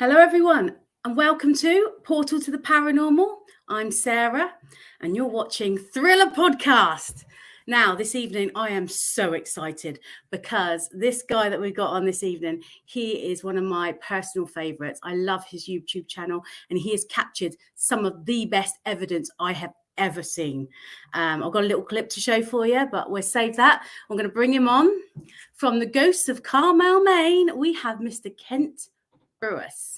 Hello, everyone, and welcome to Portal to the Paranormal. I'm Sarah, and you're watching Thriller Podcast. Now, this evening, I am so excited because this guy that we got on this evening, he is one of my personal favorites. I love his YouTube channel, and he has captured some of the best evidence I have ever seen. I've got a little clip to show for you, but we'll save that. I'm going to bring him on. From the ghosts of Carmel, Maine, we have Mr. Kent Burris.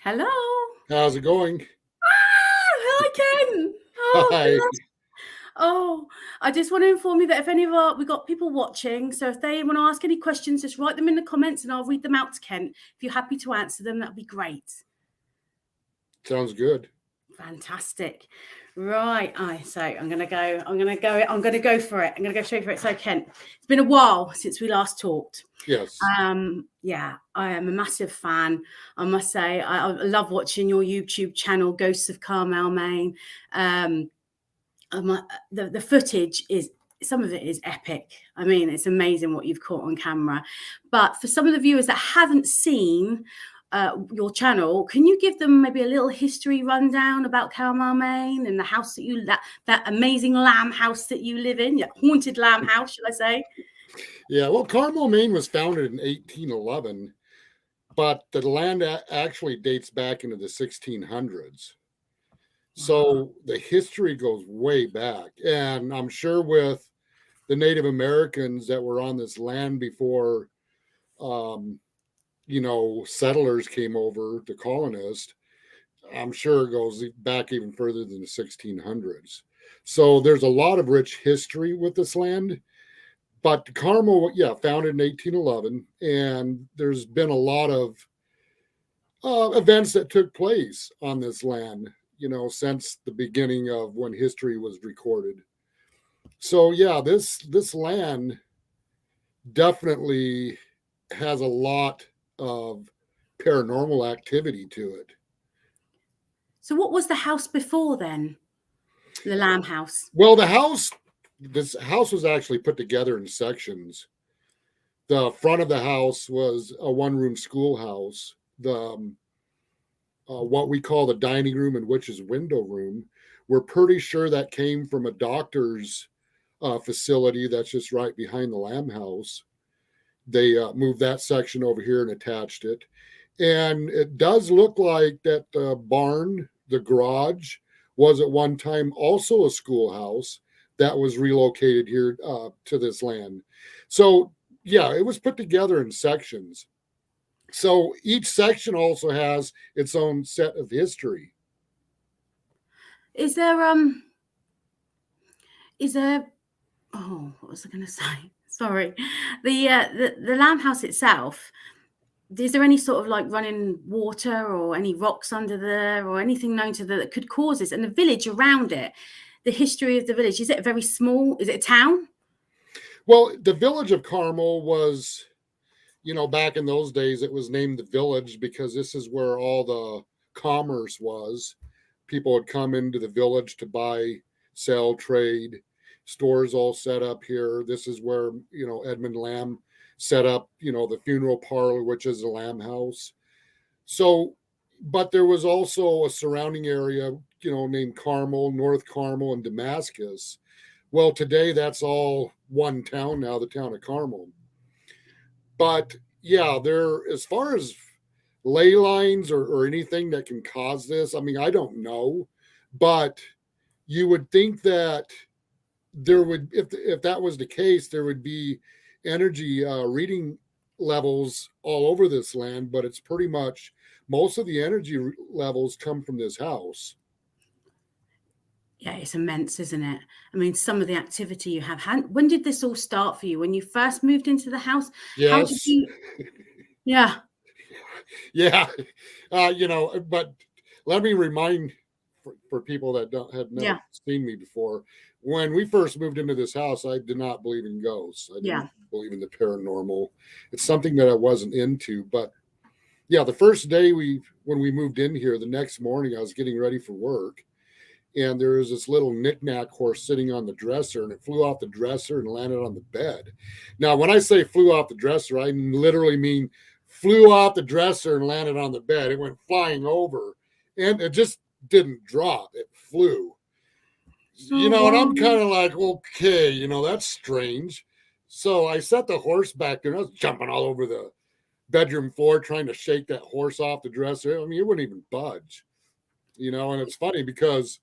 Hello. How's it going? Hi, Ken. Oh, Hi. God. Oh, I just want to inform you that if we've got people watching, so if they want to ask any questions, just write them in the comments and I'll read them out to Kent. If you're happy to answer them, that'd be great. Sounds good. Fantastic. Right. So I'm gonna go for it. I'm gonna go straight for it. So Kent, it's been a while since we last talked. Yes. Yeah, I am a massive fan. I must say, I love watching your YouTube channel, Ghosts of Carmel, Maine. The footage is, some of it is epic. I mean, it's amazing what you've caught on camera. But for some of the viewers that haven't seen your channel, can you give them maybe a little history rundown about Carmel, Maine, and the house that amazing lamb house that you live in? Yeah, haunted lamb house, should I say? Yeah, well, Carmel, Maine was founded in 1811, but the land actually dates back into the 1600s. So the history goes way back. And I'm sure with the Native Americans that were on this land before, settlers came over, the colonists, I'm sure it goes back even further than the 1600s. So there's a lot of rich history with this land. But Carmel, founded in 1811, and there's been a lot of events that took place on this land, since the beginning of when history was recorded. So this land definitely has a lot of paranormal activity to it. So what was the house before then? The lamb house? Well, this house was actually put together in sections. The front of the house was a one-room schoolhouse. The what we call the dining room and witch's window room, we're pretty sure that came from a doctor's facility that's just right behind the lamb house. They moved that section over here and attached it. And it does look like that the barn, the garage, was at one time also a schoolhouse that was relocated here to this land. So, it was put together in sections. So each section also has its own set of history. Is there oh, what was I going to say? Sorry. The lamb house itself, is there any sort of like running water or any rocks under there or anything known to that could cause this? And the village around it, the history of the village, is it very small? Is it a town? Well, the village of Carmel was, back in those days, it was named the village because this is where all the commerce was. People would come into the village to buy, sell, trade. Stores all set up here. This is where, Edmund Lamb set up, the funeral parlor, which is the Lamb House. So, but there was also a surrounding area, named Carmel, North Carmel, and Damascus. Well, today that's all one town now, the town of Carmel. But there, as far as ley lines or anything that can cause this, I mean, I don't know, but you would think that there would, if that was the case, there would be energy reading levels all over this land, but it's pretty much most of the energy levels come from this house. Yeah, it's immense, isn't it? I mean, some of the activity you have had. When did this all start for you? When you first moved into the house? Yes. How did you... Yeah. Yeah. But let me remind for people that have never seen me before. When we first moved into this house, I did not believe in ghosts. I didn't believe in the paranormal. It's something that I wasn't into. But the first day when we moved in here, the next morning I was getting ready for work. and there was this little knick-knack horse sitting on the dresser, and it flew off the dresser and landed on the bed. Now, when I say flew off the dresser, I literally mean flew off the dresser and landed on the bed. It went flying over, and it just didn't drop. It flew. And I'm kind of like, okay, that's strange. So I set the horse back there, and I was jumping all over the bedroom floor trying to shake that horse off the dresser. I mean, it wouldn't even budge, and it's funny because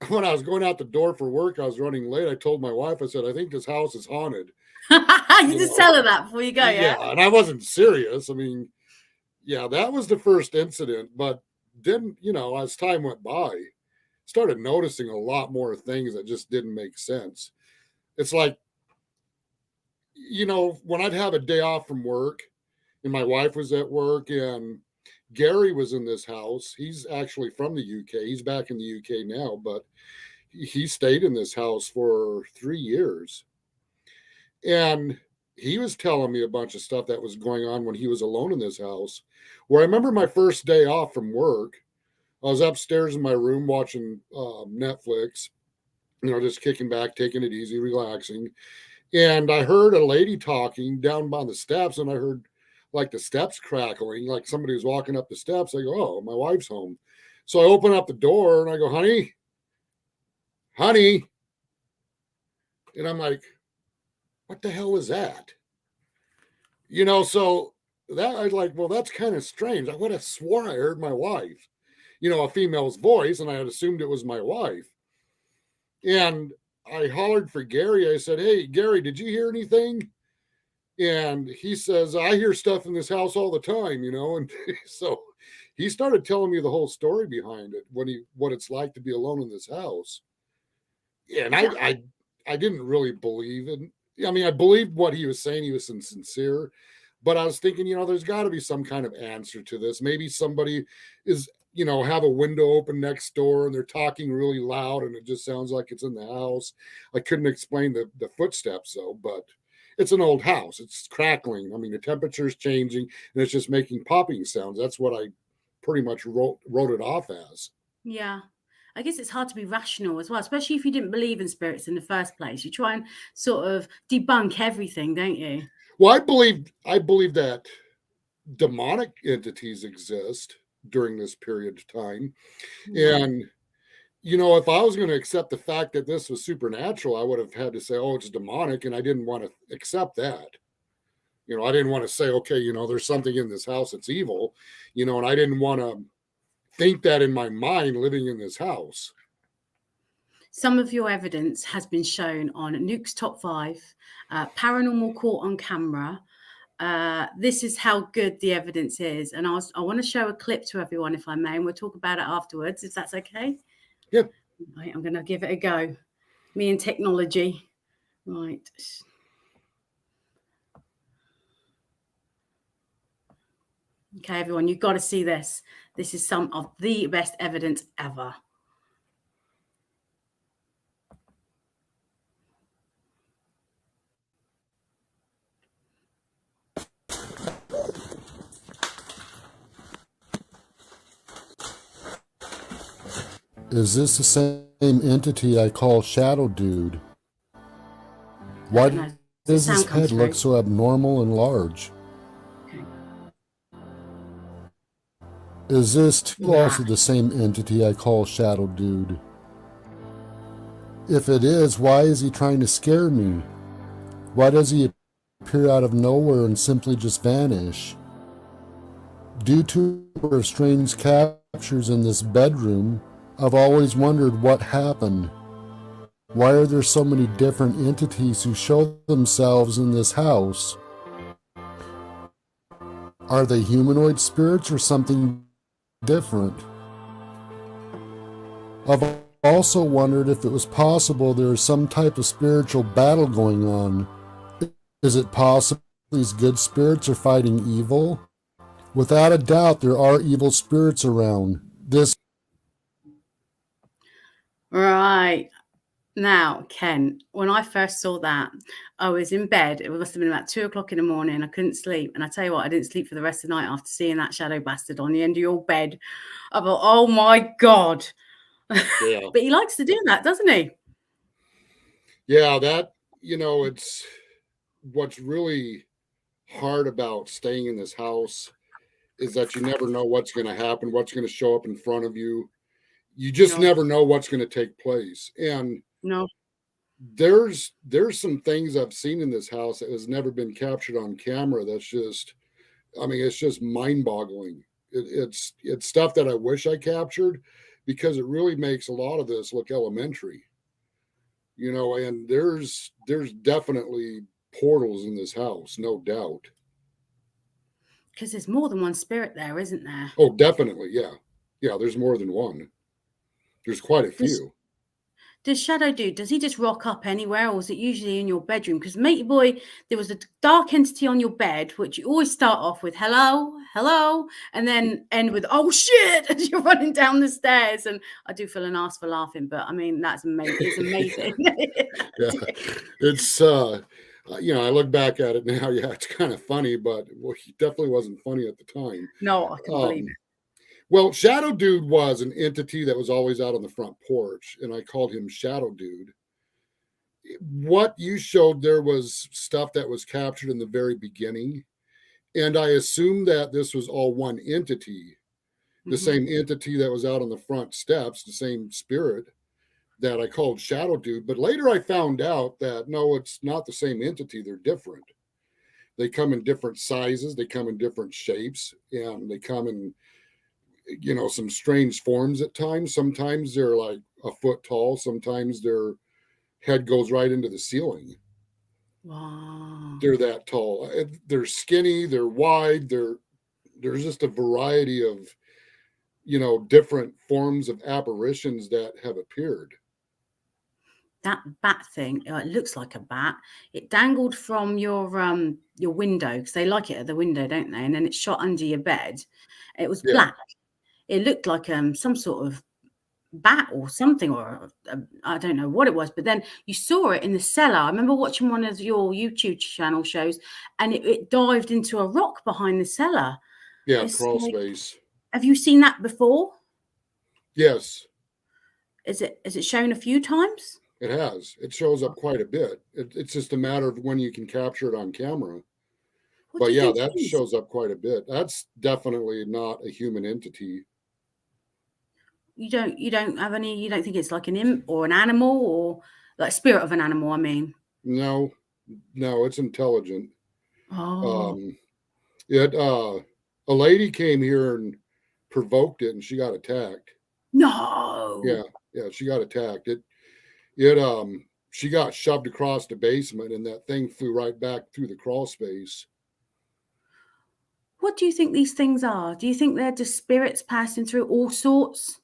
when I was going out the door for work, I was running late. I told my wife, I said, I think this house is haunted. You just tell her that before you go, yeah? Yeah, and I wasn't serious. I mean, yeah, that was the first incident, but then, as time went by, started noticing a lot more things that just didn't make sense. It's like, when I'd have a day off from work and my wife was at work and Gary was in this house. He's actually from the UK. He's back in the UK now, but he stayed in this house for 3 years. And he was telling me a bunch of stuff that was going on when he was alone in this house. Where I remember my first day off from work, I was upstairs in my room watching Netflix, just kicking back, taking it easy, relaxing. And I heard a lady talking down by the steps, and I heard like the steps crackling, like somebody was walking up the steps. I go, oh, my wife's home. So I open up the door and I go, honey. And I'm like, what the hell is that? So that I was like, well, that's kind of strange. I would have swore I heard my wife, a female's voice, and I had assumed it was my wife. And I hollered for Gary. I said, hey, Gary, did you hear anything? And he says, I hear stuff in this house all the time, and so he started telling me the whole story behind it, what it's like to be alone in this house. Yeah, and I didn't really believe it. I mean, I believed what he was saying. He was sincere, but I was thinking, there's got to be some kind of answer to this. Maybe somebody is, have a window open next door and they're talking really loud and it just sounds like it's in the house. I couldn't explain the footsteps though, but it's an old house. It's crackling. I mean, the temperature's changing and it's just making popping sounds. That's what I pretty much wrote it off as. Yeah. I guess it's hard to be rational as well, especially if you didn't believe in spirits in the first place. You try and sort of debunk everything, don't you? Well, I believe that demonic entities exist during this period of time. Yeah. And, if I was going to accept the fact that this was supernatural, I would have had to say, oh, it's demonic. And I didn't want to accept that. I didn't want to say, okay, there's something in this house that's evil, and I didn't want to think that in my mind living in this house. Some of your evidence has been shown on Nuke's Top 5, Paranormal Caught on Camera. This is how good the evidence is. And I want to show a clip to everyone, if I may, and we'll talk about it afterwards, if that's okay. Yeah. Right, I'm going to give it a go. Me and technology. Right. Okay, everyone, you've got to see this. This is some of the best evidence ever. Is this the same entity I call Shadow Dude? Why does his head look so abnormal and large? Okay. Is this also the same entity I call Shadow Dude? If it is, why is he trying to scare me? Why does he appear out of nowhere and simply just vanish? Due to our strange captures in this bedroom, I've always wondered what happened. Why are there so many different entities who show themselves in this house? Are they humanoid spirits or something different? I've also wondered if it was possible there is some type of spiritual battle going on. Is it possible these good spirits are fighting evil? Without a doubt, there are evil spirits around. Right. Now, Ken, when I first saw that, I was in bed. It must have been about 2 o'clock in the morning. I couldn't sleep. And I tell you what, I didn't sleep for the rest of the night after seeing that shadow bastard on the end of your bed. I thought, oh my God. Yeah. But he likes to do that, doesn't he? Yeah, that, it's what's really hard about staying in this house is that you never know what's going to happen, what's going to show up in front of you. You just No, never know what's going to take place. And no. there's some things I've seen in this house that has never been captured on camera. That's just, I mean, it's just mind-boggling. It's stuff that I wish I captured because it really makes a lot of this look elementary. And there's definitely portals in this house, no doubt. Because there's more than one spirit there, isn't there? Oh, definitely, yeah. Yeah, there's more than one. There's quite a Does, few. does Shadow Dude, does he just rock up anywhere, or is it usually in your bedroom? Because Matey Boy, there was a dark entity on your bed, which you always start off with hello, hello, and then end with oh shit as you're running down the stairs. And I do feel an ass for laughing, but I mean that's amazing. It's amazing. Yeah, it's I look back at it now. Yeah, it's kind of funny, but he definitely wasn't funny at the time. No, I can believe it. Well, Shadow Dude was an entity that was always out on the front porch, and I called him Shadow Dude. What you showed there was stuff that was captured in the very beginning, and I assumed that this was all one entity, the same entity that was out on the front steps, the same spirit that I called Shadow Dude. But later I found out that no, it's not the same entity. They're different. They come in different sizes, they come in different shapes, and they come in some strange forms at times. Sometimes they're like a foot tall, sometimes their head goes right into the ceiling. Wow. They're that tall. They're skinny, they're wide, there's just a variety of different forms of apparitions that have appeared. That bat thing, it looks like a bat. It dangled from your window, because they like it at the window, don't they? And then it shot under your bed. It was black. It looked like some sort of bat or something, or I don't know what it was. But then you saw it in the cellar. I remember watching one of your YouTube channel shows, and it dived into a rock behind the cellar. Yeah, crawl space. Have you seen that before? Yes. Is it shown a few times? It has. It shows up quite a bit. It's just a matter of when you can capture it on camera. But yeah, that shows up quite a bit. That's definitely not a human entity. You don't have any. You don't think it's like an imp or an animal, or like spirit of an animal? I mean, no, it's intelligent. Oh, A lady came here and provoked it, and she got attacked. no. Yeah, she got attacked. She got shoved across the basement, and that thing flew right back through the crawl space. What do you think these things are? Do you think they're just spirits passing through all sorts?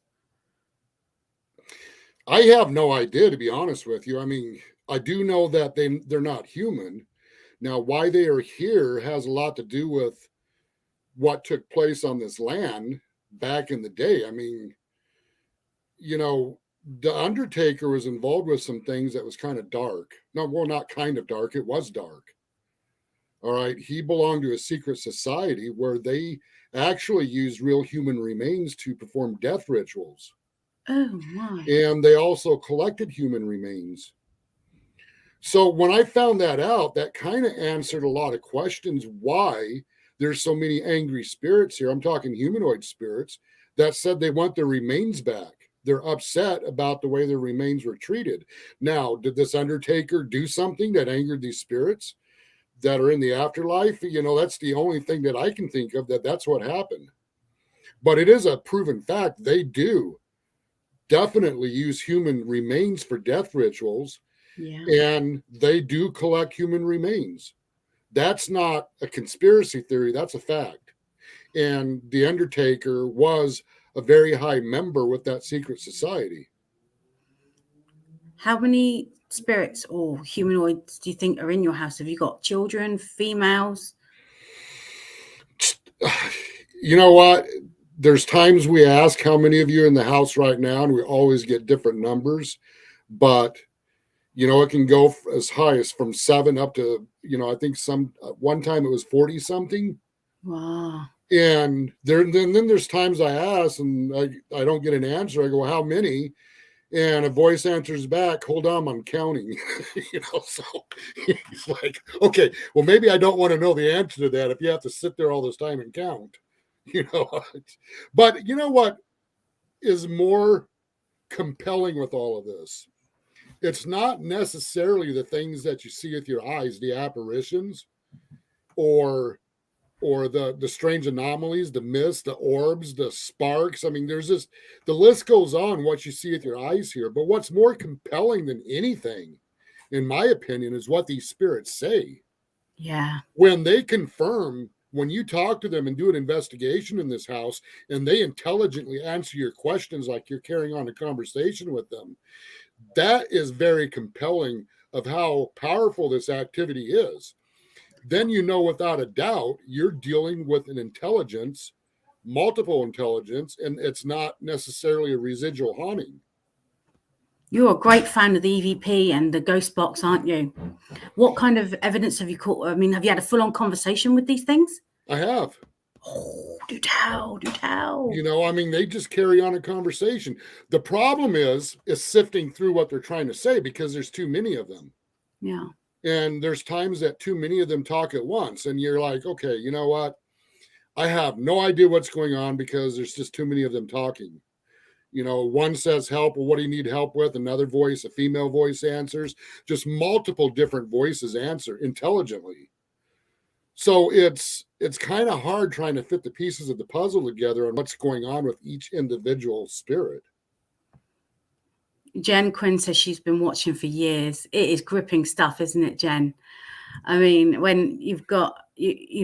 I have no idea, to be honest with you. I mean, I do know that they're not human. Now, why they are here has a lot to do with what took place on this land back in the day. I mean, the Undertaker was involved with some things that was kind of dark. No, well, not kind of dark. It was dark. All right. He belonged to a secret society where they actually used real human remains to perform death rituals. Oh my. And they also collected human remains. So when I found that out, that kind of answered a lot of questions why there's so many angry spirits here. I'm talking humanoid spirits that said they want their remains back. They're upset about the way their remains were treated. Now, did this Undertaker do something that angered these spirits that are in the afterlife? That's the only thing that I can think of that's what happened. But it is a proven fact. They do definitely use human remains for death rituals. Yeah. And they do collect human remains. That's not a conspiracy theory. That's a fact. And the Undertaker was a very high member with that secret society. How many spirits or humanoids do you think are in your house? Have you got children, females? You know what? There's times we ask how many of you are in the house right now, and we always get different numbers. But it can go as high as from 7 up to, I think one time it was 40 something. Wow. And then there's times I ask and I don't get an answer. I go, how many? And a voice answers back, hold on, I'm counting. So he's like, okay, well, maybe I don't want to know the answer to that if you have to sit there all this time and count. But you know what is more compelling with all of this? It's not necessarily the things that you see with your eyes, the apparitions, or the strange anomalies, the mist, the orbs, the sparks. I mean, there's just, the list goes on what you see with your eyes here. But what's more compelling than anything, in my opinion, is what these spirits say. Yeah. When they confirm, when you talk to them and do an investigation in this house, and they intelligently answer your questions like you're carrying on a conversation with them, that is very compelling of how powerful this activity is. Then you know without a doubt you're dealing with an intelligence, multiple intelligence, and it's not necessarily a residual haunting. You're a great fan of the EVP and the ghost box, aren't you? What kind of evidence have you caught? I mean, have you had a full-on conversation with these things? I have. Oh, do tell. I mean, they just carry on a conversation. The problem is sifting through what they're trying to say, because there's too many of them. Yeah. And there's times that too many of them talk at once. And you're like, okay, you know what? I have no idea what's going on because there's just too many of them talking. One says help, well, what do you need help with? Another voice, a female voice answers. Just multiple different voices answer intelligently. So it's kind of hard trying to fit the pieces of the puzzle together on what's going on with each individual spirit. Jen Quinn says she's been watching for years. It is gripping stuff, isn't it, Jen? I mean, when you're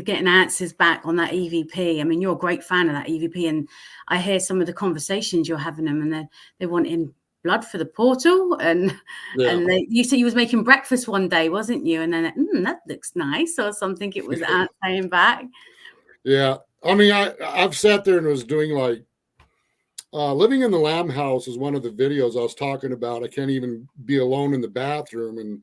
getting answers back on that EVP. I mean, you're a great fan of that EVP, and I hear some of the conversations you're having them, and they want in blood for the portal, and you said you was making breakfast one day, wasn't you? And then that looks nice, or something. It was saying back. Yeah, I mean, I've sat there and was doing like living in the Lamb house is one of the videos I was talking about. I can't even be alone in the bathroom, and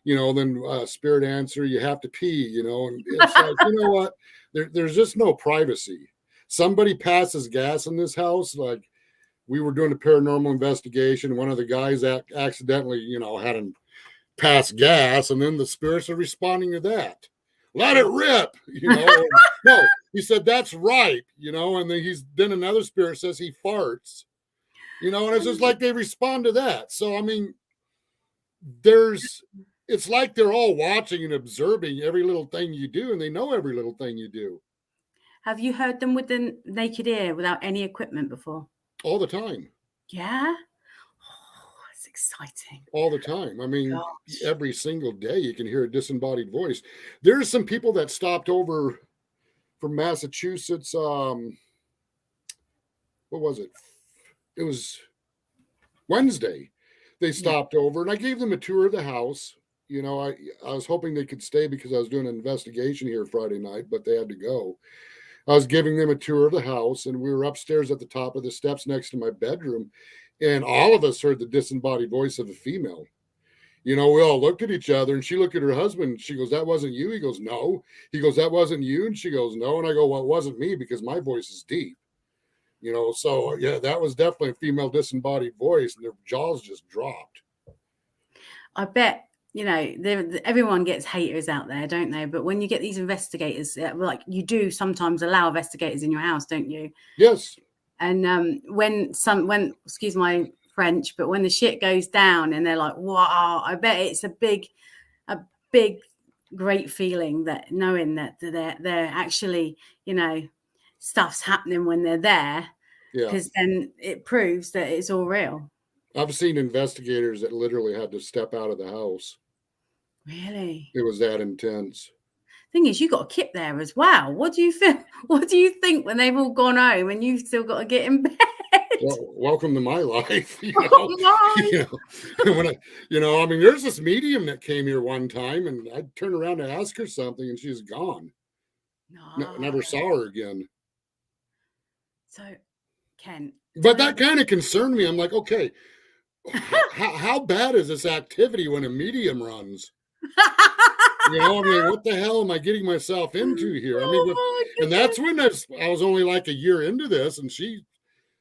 then spirit answer, you have to pee, and it's like, you know what? There's just no privacy. Somebody passes gas in this house. Like, we were doing a paranormal investigation. One of the guys accidentally, had him pass gas, and then the spirits are responding to that. Let it rip, No, he said, that's right, and then another spirit says he farts, and it's just like they respond to that. So, I mean, it's like they're all watching and observing every little thing you do, and they know every little thing you do. Have you heard them with the naked ear without any equipment before? All the time. Yeah? Oh, it's exciting. All the time. I mean, every single day you can hear a disembodied voice. There's some people that stopped over from Massachusetts. What was it? It was Wednesday. They stopped over, and I gave them a tour of the house. I was hoping they could stay because I was doing an investigation here Friday night, but they had to go. I was giving them a tour of the house, and we were upstairs at the top of the steps next to my bedroom, and all of us heard the disembodied voice of a female. We all looked at each other, and she looked at her husband. She goes, that wasn't you? He goes, no. He goes, that wasn't you? And she goes, no. And I go, well, it wasn't me because my voice is deep. So yeah, that was definitely a female disembodied voice, and their jaws just dropped. I bet, everyone gets haters out there, don't they? But when you get these investigators, like you do sometimes allow investigators in your house, don't you? Yes. And when excuse my French, but when the shit goes down and they're like, wow, I bet it's a big, great feeling that knowing that they're actually, stuff's happening when they're there, because then it proves that it's all real. I've seen investigators that literally had to step out of the house. Really? It was that intense. Thing is, you got a kid there as well. What do you feel? What do you think when they've all gone home and you've still got to get in bed? Well, welcome to my life. Oh, I mean, there's this medium that came here one time, and I turned around to ask her something, and she's gone. No. Never saw her again. So, Kent. But that kind of concerned me. I'm like, okay, how bad is this activity when a medium runs? You know, I mean, what the hell am I getting myself into here? I mean, Oh my and that's when I was only like a year into this, and she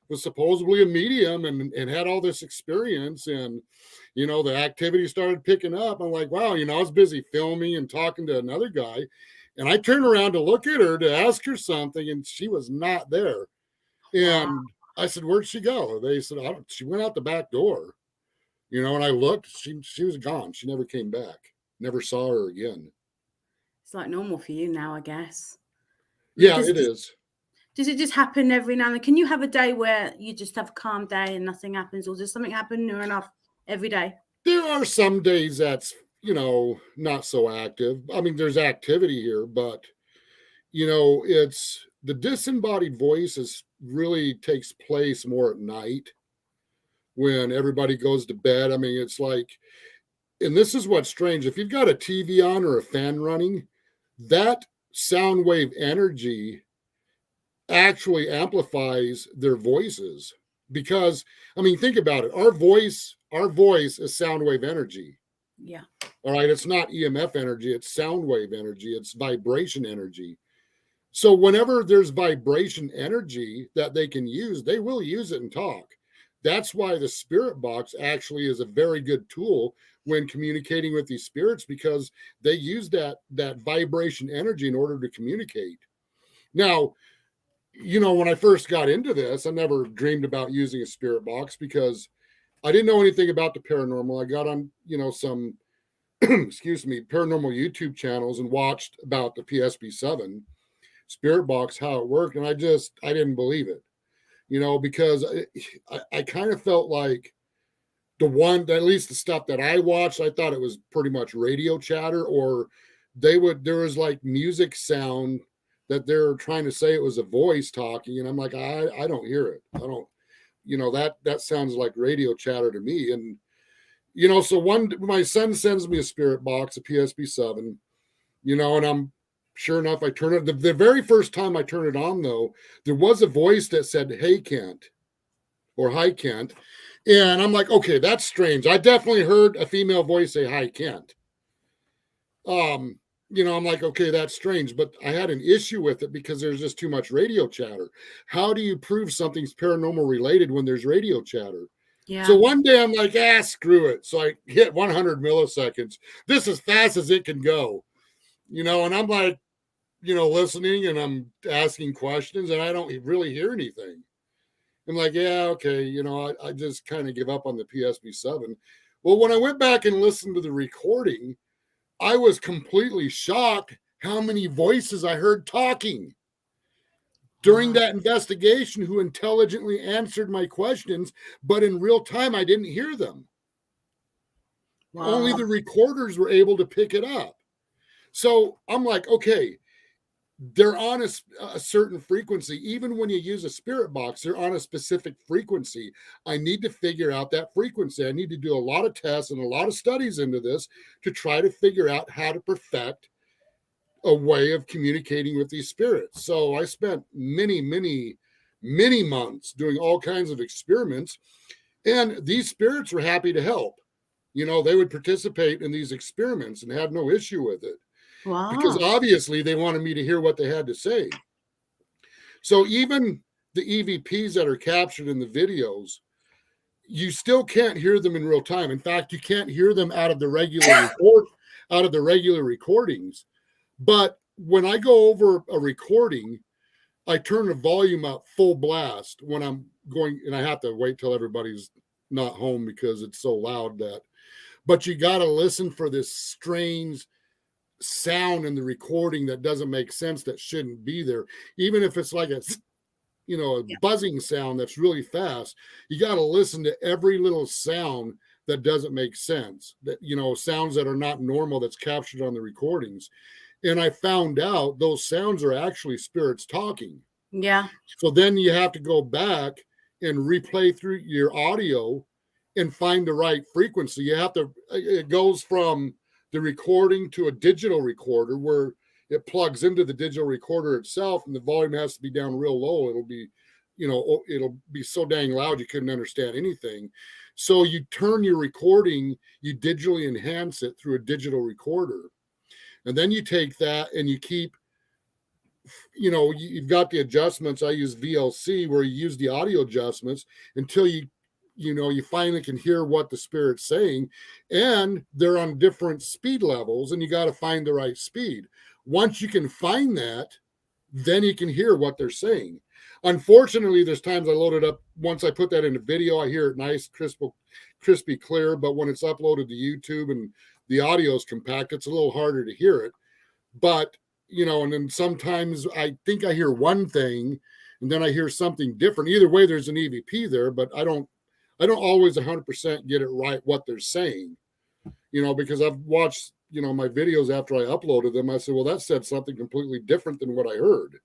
was supposedly a medium and had all this experience, and you know, the activity started picking up. I'm like, wow, you know, I was busy filming and talking to another guy, and I turned around to look at her to ask her something, and she was not there. Wow. And I said, where'd she go? They said, I don't, she went out the back door, you know, and I looked, she was gone. She never came back. Never saw her again. It's like normal for you now, I guess. Yeah, it is. Does it just happen every now and then? Can you have a day where you just have a calm day and nothing happens, or does something happen near enough every day? There are some days that's, you know, not so active. I mean, there's activity here, but you know, it's the disembodied voices really takes place more at night when everybody goes to bed. I mean, it's like, and this is what's strange. If you've got a TV on or a fan running, that sound wave energy actually amplifies their voices. Because, I mean, think about it. Our voice is sound wave energy. Yeah. All right. It's not EMF energy, it's sound wave energy, it's vibration energy. So whenever there's vibration energy that they can use, they will use it and talk. That's why the spirit box actually is a very good tool when communicating with these spirits, because they use that vibration energy in order to communicate. Now, you know, when I first got into this, I never dreamed about using a spirit box because I didn't know anything about the paranormal. I got on, you know, some excuse me, paranormal YouTube channels and watched about the PSP-7 spirit box, how it worked, and I didn't believe it, you know, because I kind of felt like at least the stuff that I watched, I thought it was pretty much radio chatter, or there was like music sound that they're trying to say it was a voice talking, and I'm like, I don't hear it. I don't, you know, that sounds like radio chatter to me. And you know, so my son sends me a spirit box, a PSP-7, you know, and I'm sure enough, I turn it. The very first time I turn it on, though, there was a voice that said, "Hey, Kent," or "Hi, Kent," and I'm like, okay, that's strange. I definitely heard a female voice say, "Hi, Kent." You know, I'm like, okay, that's strange, but I had an issue with it because there's just too much radio chatter. How do you prove something's paranormal related when there's radio chatter? Yeah. So one day I'm like, screw it. So I hit 100 milliseconds. This as fast as it can go, you know, and I'm like, you know, listening and I'm asking questions and I don't really hear anything. I'm like, yeah, okay, you know, I just kind of give up on the PSP-7. Well, when I went back and listened to the recording, I was completely shocked how many voices I heard talking during that investigation who intelligently answered my questions, but in real time, I didn't hear them. Wow. Only the recorders were able to pick it up. So I'm like, okay, they're on a certain frequency. Even when you use a spirit box, they're on a specific frequency. I need to figure out that frequency. I need to do a lot of tests and a lot of studies into this to try to figure out how to perfect a way of communicating with these spirits. So I spent many months doing all kinds of experiments, and these spirits were happy to help. You know, they would participate in these experiments and had no issue with it. Wow. Because obviously they wanted me to hear what they had to say. So even the EVPs that are captured in the videos, you still can't hear them in real time. In fact, you can't hear them out of the regular recordings. But when I go over a recording, I turn the volume up full blast when I'm going, and I have to wait till everybody's not home because it's so loud but you got to listen for this strange sound in the recording that doesn't make sense, that shouldn't be there. Even if it's like a buzzing sound that's really fast, you got to listen to every little sound that doesn't make sense, that, you know, sounds that are not normal that's captured on the recordings. And I found out those sounds are actually spirits talking. Yeah. So then you have to go back and replay through your audio and find the right frequency. It goes from the recording to a digital recorder where it plugs into the digital recorder itself, and the volume has to be down real low. It'll be so dang loud you couldn't understand anything. So you turn your recording, you digitally enhance it through a digital recorder. And then you take that and you keep, you've got the adjustments. I use VLC, where you use the audio adjustments until you finally can hear what the spirit's saying. And they're on different speed levels, and you got to find the right speed. Once you can find that, then you can hear what they're saying. Unfortunately, there's times I load it up. Once I put that in a video, I hear it nice, crispy clear. But when it's uploaded to YouTube and the audio is compact, it's a little harder to hear it. But, and then sometimes I think I hear one thing and then I hear something different. Either way, there's an EVP there, but I don't always 100% get it right what they're saying, because I've watched, my videos after I uploaded them. I said, well, that said something completely different than what I heard.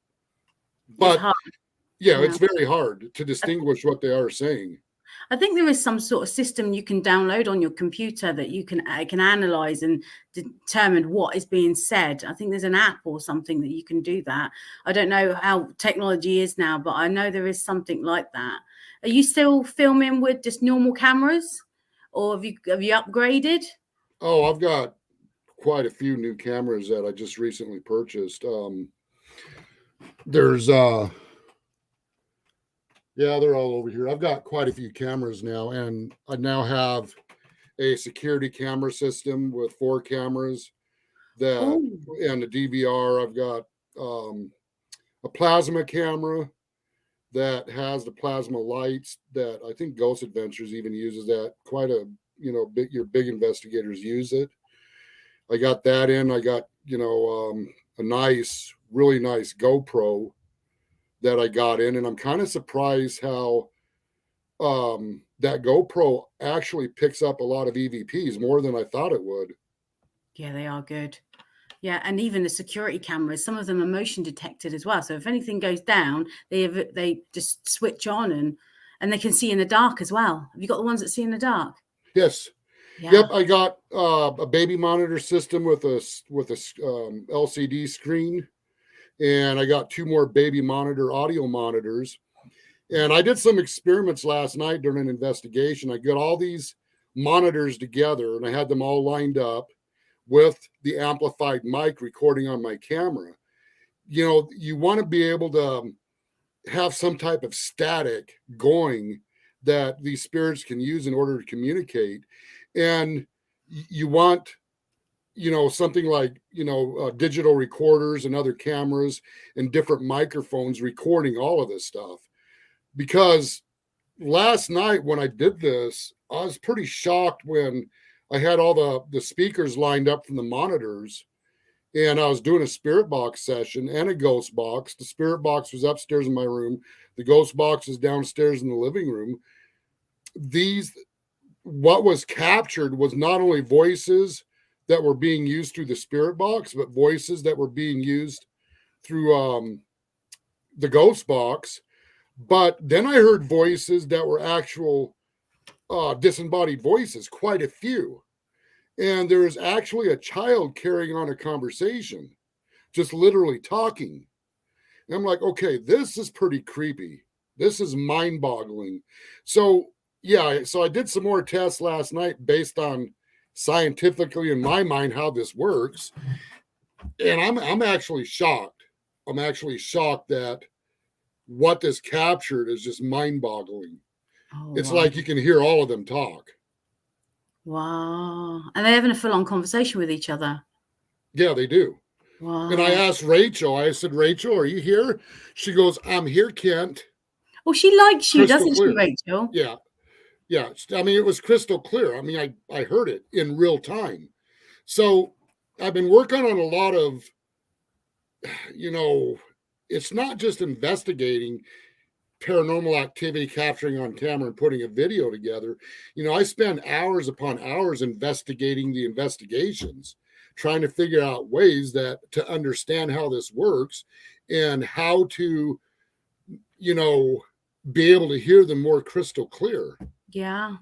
But yeah, it's very hard to distinguish what they are saying. I think there is some sort of system you can download on your computer that you can analyze and determine what is being said. I think there's an app or something that you can do that. I don't know how technology is now, but I know there is something like that. Are you still filming with just normal cameras, or have you upgraded? Oh, I've got quite a few new cameras that I just recently purchased. There's they're all over here. I've got quite a few cameras now, and I now have a security camera system with 4 cameras and a DVR. I've got a plasma camera that has the plasma lights that I think Ghost Adventures even uses that. Quite a, your big investigators use it. I got that in. I got, a really nice GoPro that I got in, and I'm kind of surprised how that GoPro actually picks up a lot of EVPs, more than I thought it would. Yeah, they are good. Yeah, and even the security cameras, some of them are motion detected as well. So if anything goes down, they just switch on and they can see in the dark as well. Have you got the ones that see in the dark? Yes. Yeah. Yep, I got a baby monitor system with a LCD screen, and I got 2 more baby monitor audio monitors. And I did some experiments last night during an investigation. I got all these monitors together, and I had them all lined up with the amplified mic recording on my camera. You want to be able to have some type of static going that these spirits can use in order to communicate. And you want, something like, digital recorders and other cameras and different microphones recording all of this stuff. Because last night when I did this, I was pretty shocked when I had all the speakers lined up from the monitors, and I was doing a spirit box session and a ghost box. The spirit box was upstairs in my room. The ghost box was downstairs in the living room. What was captured was not only voices that were being used through the spirit box, but voices that were being used through the ghost box. But then I heard voices that were actual disembodied voices, quite a few. And there is actually a child carrying on a conversation, just literally talking. And I'm like, okay, this is pretty creepy. This is mind-boggling. So I did some more tests last night based on scientifically in my mind how this works. And I'm actually shocked. I'm actually shocked that what is captured is just mind-boggling. It's like you can hear all of them talk. Wow. And they're having a full-on conversation with each other. Yeah, they do. Wow. And I asked Rachel, I said, Rachel, are you here? She goes, I'm here, Kent. Well, she likes you, Crystal doesn't clear. she, Rachel? Yeah. Yeah. I mean, it was crystal clear. I mean, I heard it in real time. So I've been working on a lot of, it's not just investigating paranormal activity, capturing on camera and putting a video together. I spend hours upon hours investigating the investigations, trying to figure out ways to understand how this works and how to, be able to hear them more crystal clear. Yeah.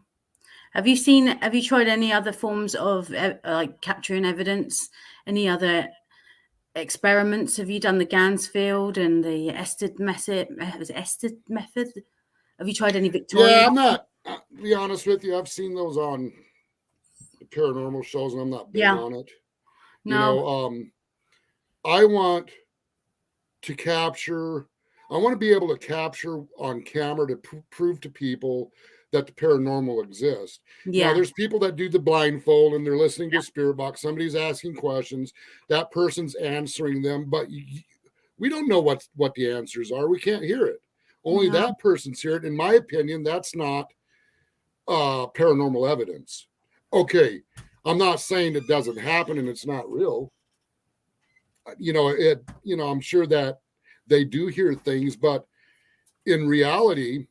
Have you tried any other forms of like capturing evidence? Any other experiments? Have you done the Gansfield and the EST method? Have you tried any Victorian? Yeah, I'm not, to be honest with you, I've seen those on the paranormal shows and I'm not big on it. No. I want to be able to capture on camera to prove to people that the paranormal exists. Yeah. Now, there's people that do the blindfold and they're listening to a spirit box. Somebody's asking questions. That person's answering them, but we don't know what the answers are. We can't hear it. Only that person's hear it. In my opinion, that's not paranormal evidence. Okay, I'm not saying it doesn't happen and it's not real. I'm sure that they do hear things, but in reality,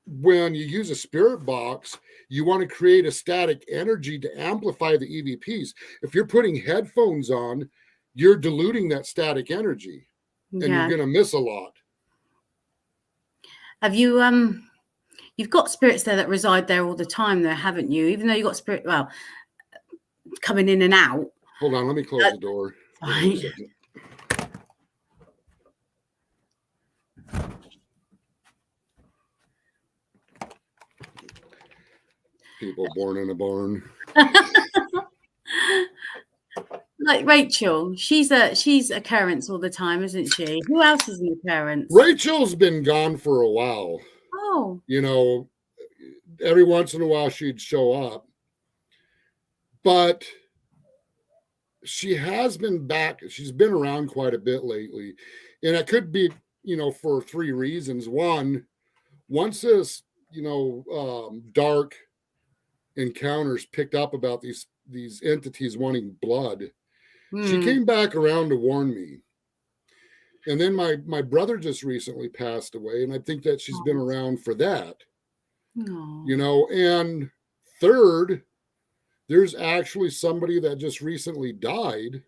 when you use a spirit box, you want to create a static energy to amplify the EVPs. If you're putting headphones on, you're diluting that static energy and you're going to miss a lot. Have you, you've got spirits there that reside there all the time there, haven't you? Even though you've got coming in and out. Hold on, let me close the door. Right. People born in a barn. Like Rachel, she's occurrence all the time, isn't she? Who else is an occurrence? Rachel's been gone for a while. Oh. Every once in a while she'd show up. But she has been back. She's been around quite a bit lately. And it could be, for three reasons. One, once this, dark encounters picked up about these entities wanting blood, she came back around to warn me. And then my brother just recently passed away, and I think that she's been around for that. No. And third, there's actually somebody that just recently died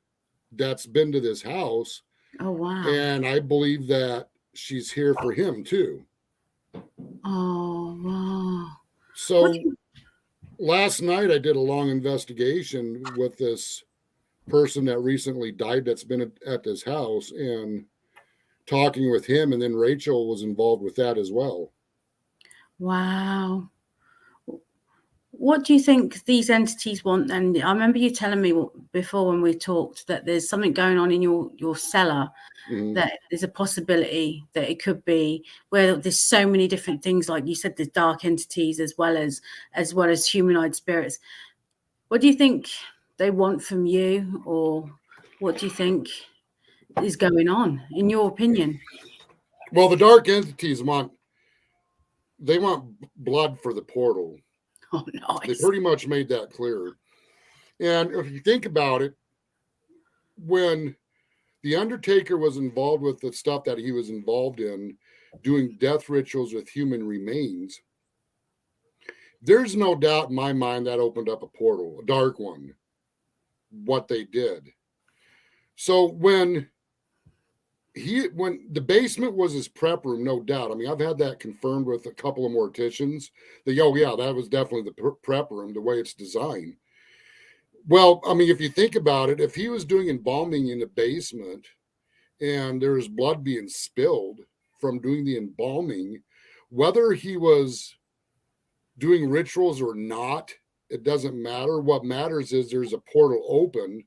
that's been to this house. Oh, wow. And I believe that she's here for him too. Oh, wow. So last night I did a long investigation with this person that recently died that's been at this house and talking with him, and then Rachel was involved with that as well. Wow. What do you think these entities want? And I remember you telling me before when we talked that there's something going on in your cellar, that there's a possibility that it could be where there's so many different things, like you said, there's dark entities as well as humanoid spirits. What do you think they want from you, or what do you think is going on, in your opinion? Well, the dark entities want blood for the portal. Oh, nice. They pretty much made that clear. And if you think about it, when the Undertaker was involved with the stuff that he was involved in, doing death rituals with human remains, there's no doubt in my mind that opened up a portal, a dark one, what they did. So when the basement was his prep room, no doubt. I mean, I've had that confirmed with a couple of morticians. That was definitely the prep room, the way it's designed. Well, I mean, if you think about it, if he was doing embalming in the basement and there's blood being spilled from doing the embalming, whether he was doing rituals or not, it doesn't matter. What matters is there's a portal open,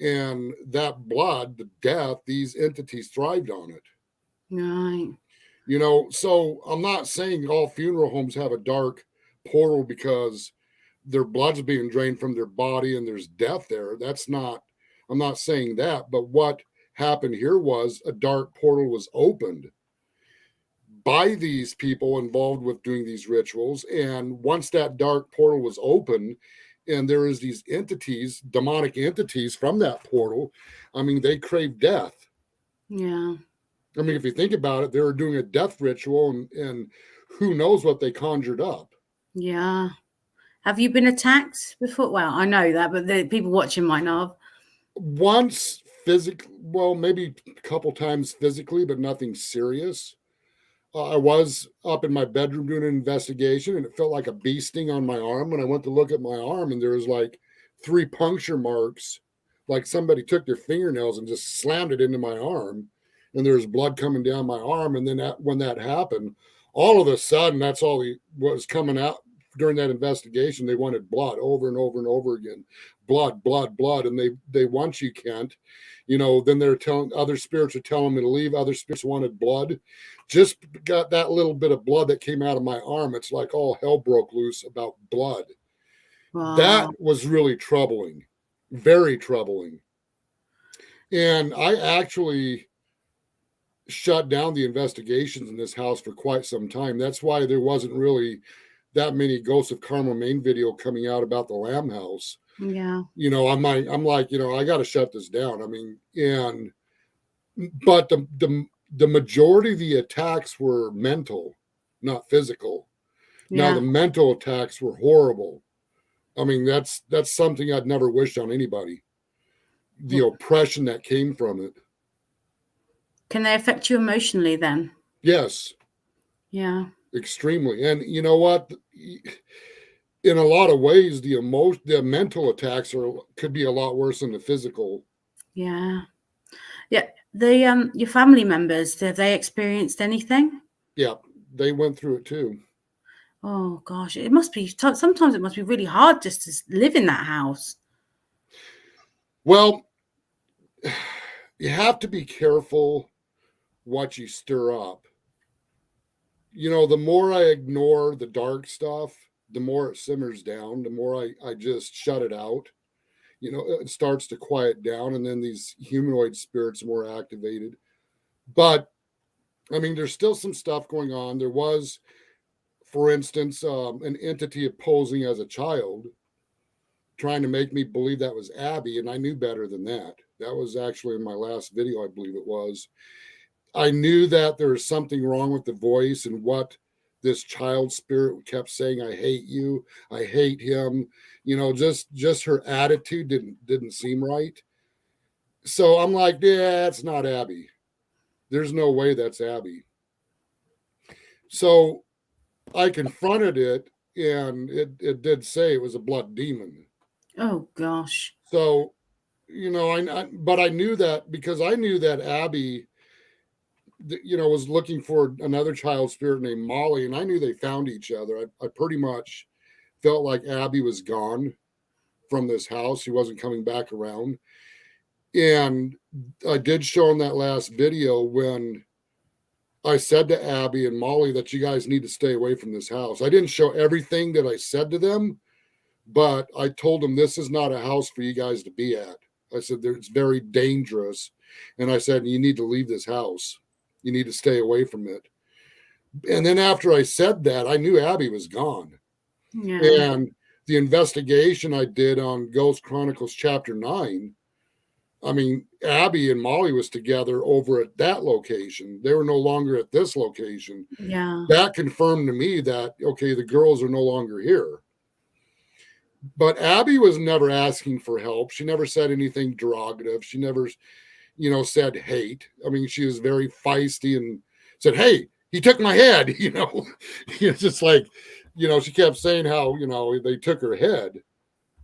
and that blood, the death, these entities thrived on it. Right. So I'm not saying all funeral homes have a dark portal because their blood's being drained from their body and there's death there. I'm not saying that. But what happened here was a dark portal was opened by these people involved with doing these rituals. And once that dark portal was open, and there is these entities, demonic entities from that portal, I mean, they crave death. Yeah. I mean, if you think about it, they were doing a death ritual, and who knows what they conjured up. Yeah. Have you been attacked before? Well, I know that, but the people watching might not have. Once physically, well, maybe a couple times physically, but nothing serious. I was up in my bedroom doing an investigation, and it felt like a bee sting on my arm. When I went to look at my arm, and there was like 3 puncture marks, like somebody took their fingernails and just slammed it into my arm, and there was blood coming down my arm. And then when that happened, all of a sudden, that's all was coming out during that investigation, they wanted blood over and over and over again. Blood, blood, blood. And they want you, Kent. Then they're telling, other spirits are telling me to leave. Other spirits wanted blood. Just got that little bit of blood that came out of my arm. It's like all hell broke loose about blood. Wow. That was really troubling. Very troubling. And I actually shut down the investigations in this house for quite some time. That's why there wasn't really that many Ghosts of Carmel Maine video coming out about the Lamb House. Yeah. I'm like, I got to shut this down. I mean, but the majority of the attacks were mental, not physical. Yeah. Now the mental attacks were horrible. I mean, that's something I'd never wished on anybody. The oppression that came from it. Can they affect you emotionally then? Yes. Yeah. Extremely. And you know what? In a lot of ways, the mental attacks could be a lot worse than the physical. Yeah. Yeah. Your family members, have they experienced anything? Yeah, they went through it too. Oh gosh, it must be. Sometimes it must be really hard just to live in that house. Well, you have to be careful what you stir up. The more I ignore the dark stuff, the more it simmers down, the more I just shut it out. It starts to quiet down, and then these humanoid spirits are more activated. But, I mean, there's still some stuff going on. There was, for instance, an entity posing as a child, trying to make me believe that was Abby, and I knew better than that. That was actually in my last video, I believe it was. I knew that there was something wrong with the voice and what this child spirit kept saying. I hate you. I hate him. Just her attitude didn't seem right. So I'm like, yeah, it's not Abby. There's no way that's Abby. So I confronted it, and it did say it was a blood demon. Oh gosh. So, but I knew that because I knew that Abby, was looking for another child spirit named Molly, and I knew they found each other. I pretty much felt like Abby was gone from this house. She wasn't coming back around. And I did show in that last video when I said to Abby and Molly that you guys need to stay away from this house. I didn't show everything that I said to them, but I told them this is not a house for you guys to be at. I said it's very dangerous. And I said, you need to leave this house. You need to stay away from it. And then after I said that, I knew Abby was gone. Yeah. And the investigation I did on Ghost Chronicles Chapter 9, I mean, Abby and Molly was together over at that location. They were no longer at this location. Yeah. That confirmed to me that, okay, the girls are no longer here. But Abby was never asking for help. She never said anything derogative. She never, said hate. I mean, she was very feisty and said, hey, he took my head, It's just like, she kept saying how, they took her head.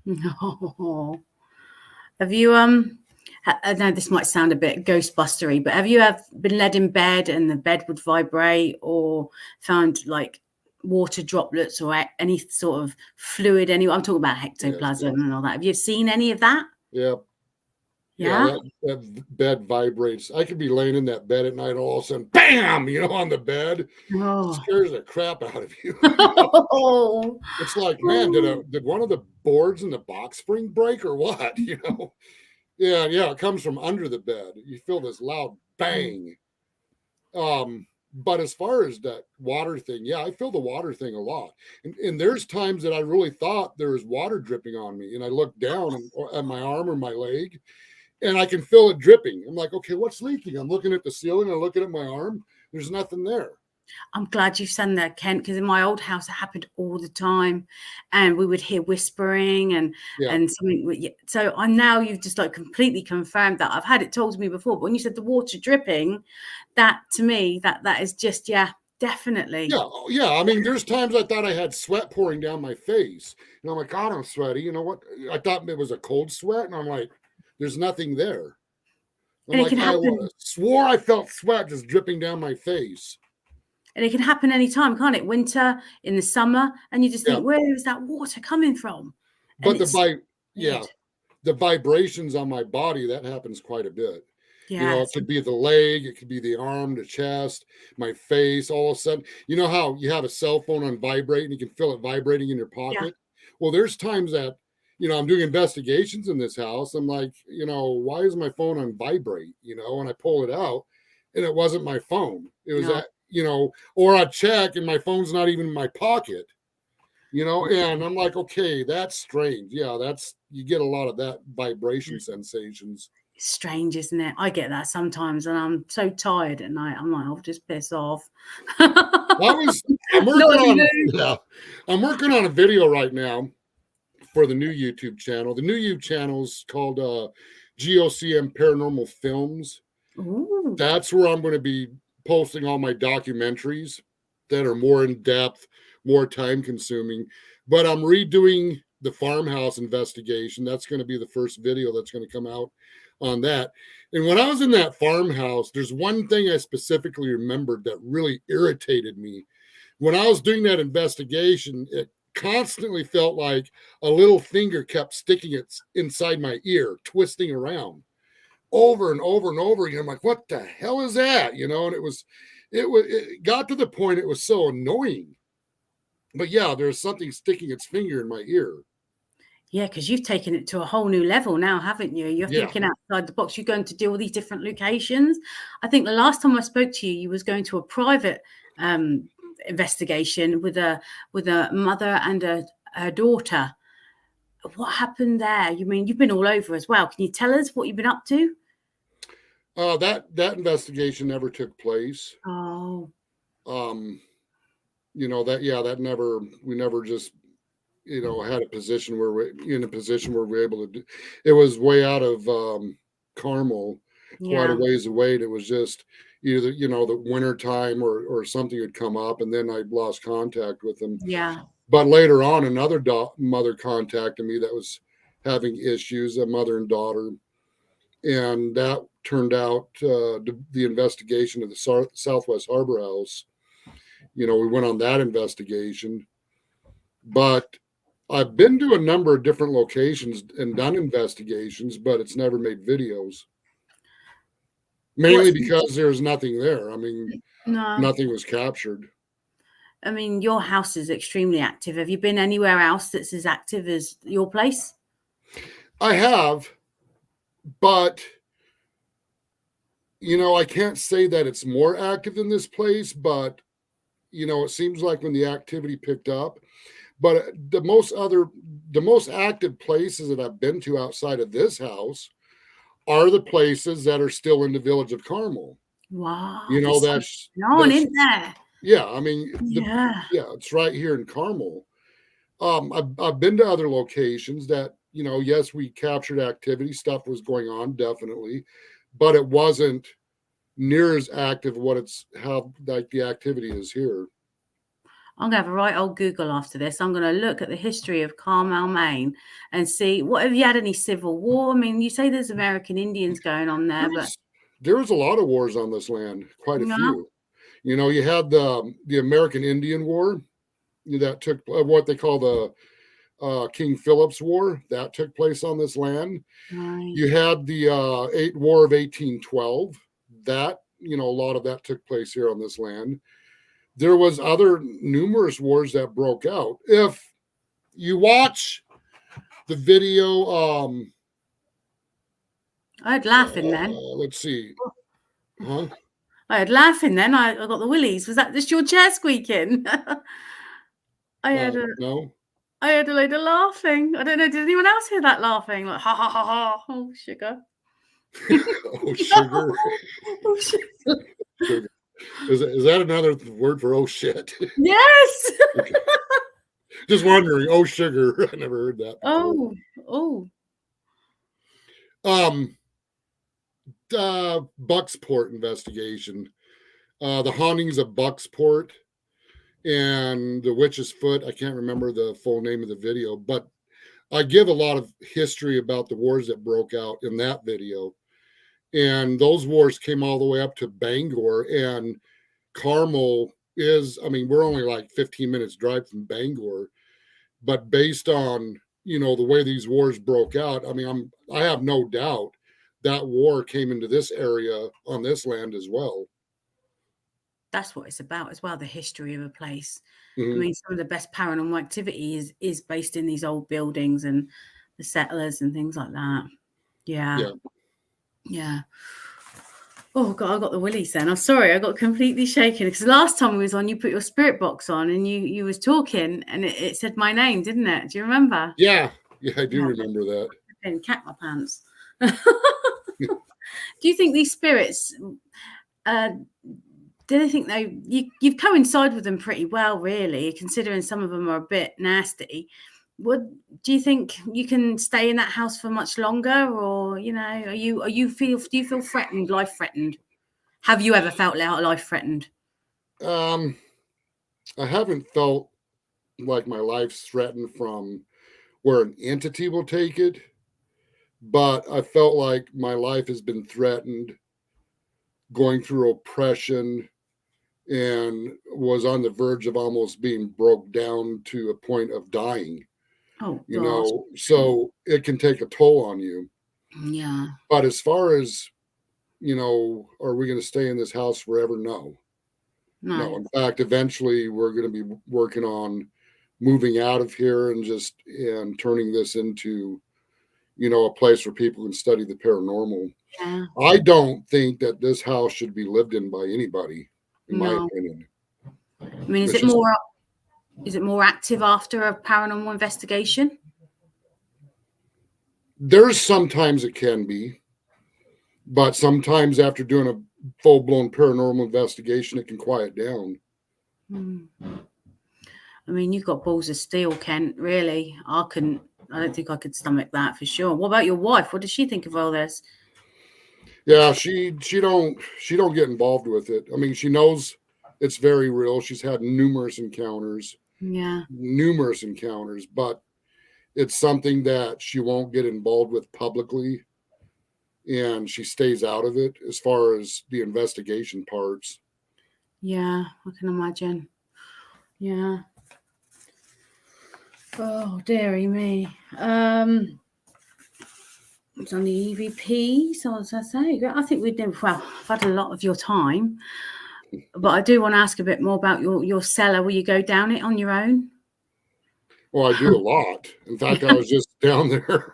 No. Have you, I know this might sound a bit Ghostbustery, but have you ever been led in bed and the bed would vibrate, or found like water droplets or any sort of fluid anywhere? I'm talking about ectoplasm and all that. Have you seen any of that? Yeah. Yeah. That bed vibrates. I could be laying in that bed at night, all of a sudden, bam, on the bed. Oh. It scares the crap out of you. Oh. It's like, man, did one of the boards in the box spring break or what? Yeah, it comes from under the bed. You feel this loud bang. But as far as that water thing, I feel the water thing a lot. And there's times that I really thought there was water dripping on me, and I look down at my arm or my leg, and I can feel it dripping. I'm like, okay, what's leaking? I'm looking at the ceiling. I'm looking at my arm. There's nothing there. I'm glad you've said that, Kent, because in my old house it happened all the time, and we would hear whispering and something. So you've just like completely confirmed that. I've had it told to me before, but when you said the water dripping, that to me that is just definitely. Yeah. I mean, there's times I thought I had sweat pouring down my face, and I'm like, God, I'm sweaty. You know what? I thought it was a cold sweat, and I'm like, there's nothing there. I'm like, I swore I felt sweat just dripping down my face. And it can happen anytime, can't it? Winter, in the summer, and you just think, where is that water coming from? But the vibrations on my body, that happens quite a bit. Yeah. You know, it could be the leg, it could be the arm, the chest, my face. All of a sudden, you know how you have a cell phone on vibrate and you can feel it vibrating in your pocket? Yeah. Well, there's times that, you know, I'm doing investigations in this house. I'm like, you know, why is my phone on vibrate? You know, and I pull it out and it wasn't my phone. It was that, you know, or I check and my phone's not even in my pocket, you know, and I'm like, okay, that's strange. Yeah, you get a lot of that vibration sensations. It's strange, isn't it? I get that sometimes, and I'm so tired at night. I'm like, I'll just piss off. I'm working on a video right now for the new YouTube channel. The new YouTube channel is called GOCM Paranormal Films. Ooh. That's where I'm going to be posting all my documentaries that are more in depth, more time consuming. But I'm redoing the farmhouse investigation. That's going to be the first video that's going to come out on that. And when I was in that farmhouse, there's one thing I specifically remembered that really irritated me. When I was doing that investigation, it constantly felt like a little finger kept sticking it inside my ear, twisting around over and over and over again. I'm like, what the hell is that? You know, and it got to the point it was so annoying. But yeah, there's something sticking its finger in my ear. Yeah, because you've taken it to a whole new level now, haven't you? You're thinking outside the box. You're going to do all these different locations. I think the last time I spoke to you, you was going to a private investigation with a mother and her daughter. What happened there? You mean you've been all over as well? Can you tell us what you've been up to? That investigation never took place. Oh. You know, we never just, you know, had a position where we're able to do. It was way out of Carmel, quite a ways away. And it was just either, you know, the winter time or something had come up, and then I lost contact with them. Yeah. But later on, another mother contacted me that was having issues, a mother and daughter, and that turned out the investigation of the Southwest Harbor House. You know, we went on that investigation, but I've been to a number of different locations and done investigations, but it's never made videos. Mainly because there's nothing there. I mean, nothing was captured. I mean, your house is extremely active. Have you been anywhere else that's as active as your place? I have, but, you know, I can't say that it's more active than this place, but, you know, it seems like when the activity picked up. But the most active places that I've been to outside of this house are the places that are still in the village of Carmel. Wow. You know, that's isn't there? Yeah, I mean, it's right here in Carmel. I've been to other locations that, you know, yes, we captured activity, stuff was going on, definitely, but it wasn't near as active how the activity is here. I'm going to have a right old Google after this. I'm going to look at the history of Carmel, Maine, and see have you had any civil war? I mean, you say there's American Indians going on there, but there was a lot of wars on this land, quite a few. You know, you had the American Indian War that took what they call the King Philip's War that took place on this land. Right. You had the War of 1812. That, you know, a lot of that took place here on this land. There was other numerous wars that broke out. If you watch the video, I had laughing then. Let's see. Huh? I had laughing then. I got the willies. Was that just your chair squeaking? No. I had a load of laughing. I don't know. Did anyone else hear that laughing? Like, ha, ha, ha, ha. Oh, sugar. Oh, sugar. Oh, sugar. Sugar. Is that another word for oh, shit? Yes. Okay. Just wondering. Oh, sugar. I never heard that before. Bucksport investigation. The hauntings of Bucksport and the Witch's Foot. I can't remember the full name of the video, but I give a lot of history about the wars that broke out in that video. And those wars came all the way up to Bangor, and Carmel is, I mean, we're only like 15 minutes drive from Bangor, but based on, the way these wars broke out, I mean, I have no doubt that war came into this area on this land as well. That's what it's about as well, the history of a place. I Mhm. mean, some of the best paranormal activity is based in these old buildings and the settlers and things like that. Yeah. Yeah. Oh God, I got the willies then. I'm sorry, I got completely shaken because the last time we was on, you put your spirit box on and you was talking and it said my name, didn't it? Do you remember? Yeah, I do Yeah. remember that. I didn't cat my pants. Do you think these spirits do they think you've coincided with them pretty well, really, considering some of them are a bit nasty? Do you think you can stay in that house for much longer, or do you feel threatened, life threatened? Have you ever felt life threatened? I haven't felt like my life's threatened from where an entity will take it, but I felt like my life has been threatened going through oppression and was on the verge of almost being broke down to a point of dying, Oh gosh. so it can take a toll on you. Yeah. But as far as, are we going to stay in this house forever? No. No. In fact, eventually we're going to be working on moving out of here and turning this into, a place where people can study the paranormal. Yeah. I don't think that this house should be lived in by anybody, in my No. opinion. I mean, It's just, is it more active after a paranormal investigation? there's sometimes it can be, but sometimes after doing a full-blown paranormal investigation, it can quiet down. I mean, you've got balls of steel, Kent. Really, I don't think I could stomach that for sure. What about your wife? What does she think of all this? Yeah, she don't get involved with it. I mean, she knows it's very real. She's had numerous encounters, Yeah. but it's something that she won't get involved with publicly, and she stays out of it as far as the investigation parts. Yeah, I can imagine. Yeah. Oh, dearie me. It's on the EVP, so as I say, I think I've had a lot of your time, but I do want to ask a bit more about your cellar. Will you go down it on your own? Well, I do a lot. In fact, I was just down there.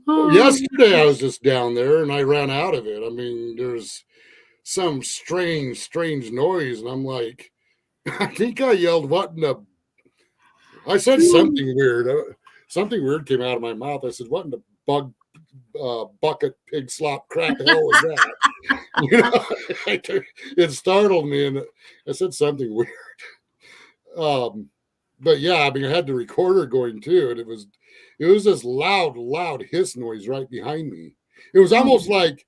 Oh, Yesterday, I was just down there and I ran out of it. I mean, there's some strange noise, and I'm like, I think I yelled, "What in the?" I said something weird. Something weird came out of my mouth. I said, "What in the bucket pig slop crap hell was that?" It startled me, and I said something weird. But yeah, I mean, I had the recorder going too, and it was this loud hiss noise right behind me. It was almost like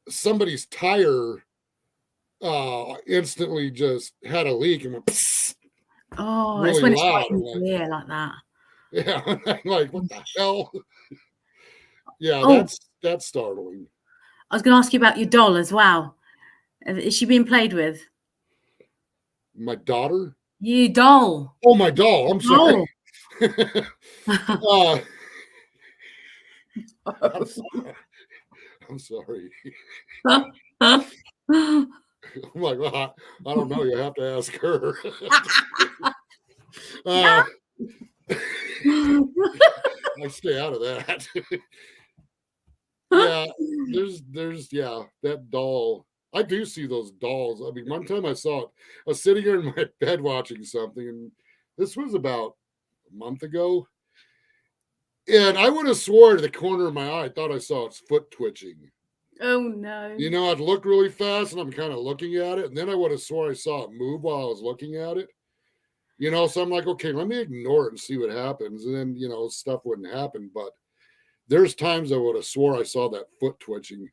somebody's tire instantly just had a leak and went psst, oh, really it's when it's loud. right in the ear like that. Yeah, I'm like, what the hell? Yeah, Oh, that's startling. I was going to ask you about your doll as well. Is she being played with? My daughter? You doll. Oh, my doll. I'm sorry. I'm sorry. I'm like, well, I don't know. You have to ask her. I stay out of that. Yeah, there's that doll. I do see those dolls. I mean, one time I saw it. I was sitting here in my bed watching something, and this was about a month ago. And I would have swore to the corner of my eye, I thought I saw its foot twitching. Oh no. I'd look really fast and I'm kind of looking at it. And then I would have swore I saw it move while I was looking at it. So I'm like, okay, let me ignore it and see what happens. And then, stuff wouldn't happen. But there's times I would have swore I saw that foot twitching.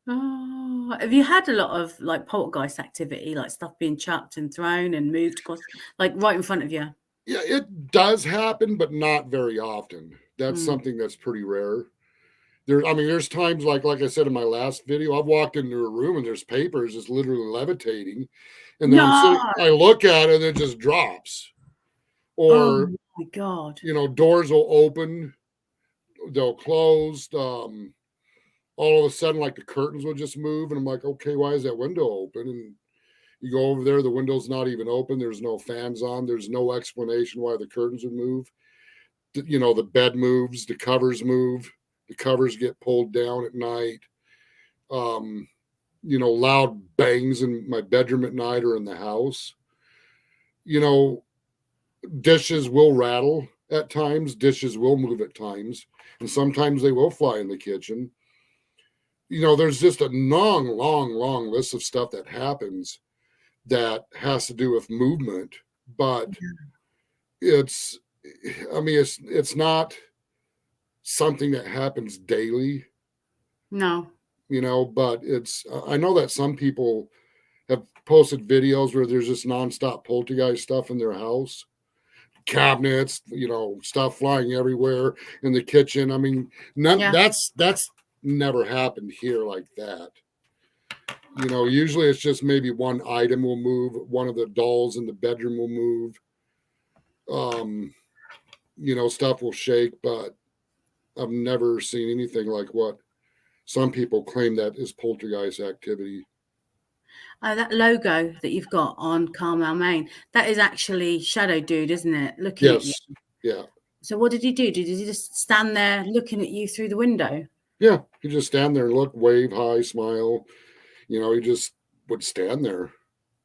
Oh, have you had a lot of like poltergeist activity, like stuff being chucked and thrown and moved across, like right in front of you? Yeah, it does happen, but not very often. That's something that's pretty rare. there's times like I said in my last video, I've walked into a room and there's papers just literally levitating, and then No. I look at it and it just drops. Oh Or, my God. doors will open, they'll close. All of a sudden, like the curtains will just move, and I'm like, okay, why is that window open? And you go over there, the window's not even open. There's no fans on. There's no explanation why the curtains would move. The bed moves, the covers move, the covers get pulled down at night. Loud bangs in my bedroom at night or in the house. Dishes will rattle at times, dishes will move at times, and sometimes they will fly in the kitchen. There's just a long list of stuff that happens that has to do with movement, but it's not something that happens daily. No. But I know that some people have posted videos where there's just nonstop poltergeist stuff in their house, cabinets, stuff flying everywhere in the kitchen. That's never happened here like that. Usually it's just maybe one item will move, one of the dolls in the bedroom will move. Stuff will shake, but I've never seen anything like what some people claim that is poltergeist activity. That logo that you've got on Carmel Maine, that is actually Shadow Dude, isn't it? Looking at you. Yeah. So what did he do? Did he just stand there looking at you through the window? Yeah, he just stand there and look, wave, hi, smile. He just would stand there.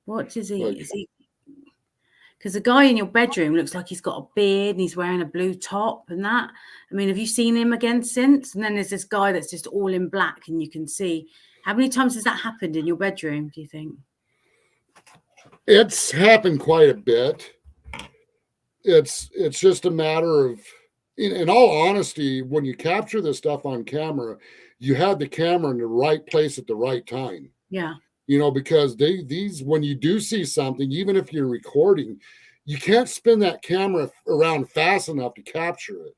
What is he? Is he? Because the guy in your bedroom looks like he's got a beard and he's wearing a blue top and that. Have you seen him again since? And then there's this guy that's just all in black, and you can see. How many times has that happened in your bedroom, do you think? It's happened quite a bit. It's just a matter of, in all honesty, when you capture this stuff on camera, you have the camera in the right place at the right time. Yeah. Because when you do see something, even if you're recording, you can't spin that camera around fast enough to capture it.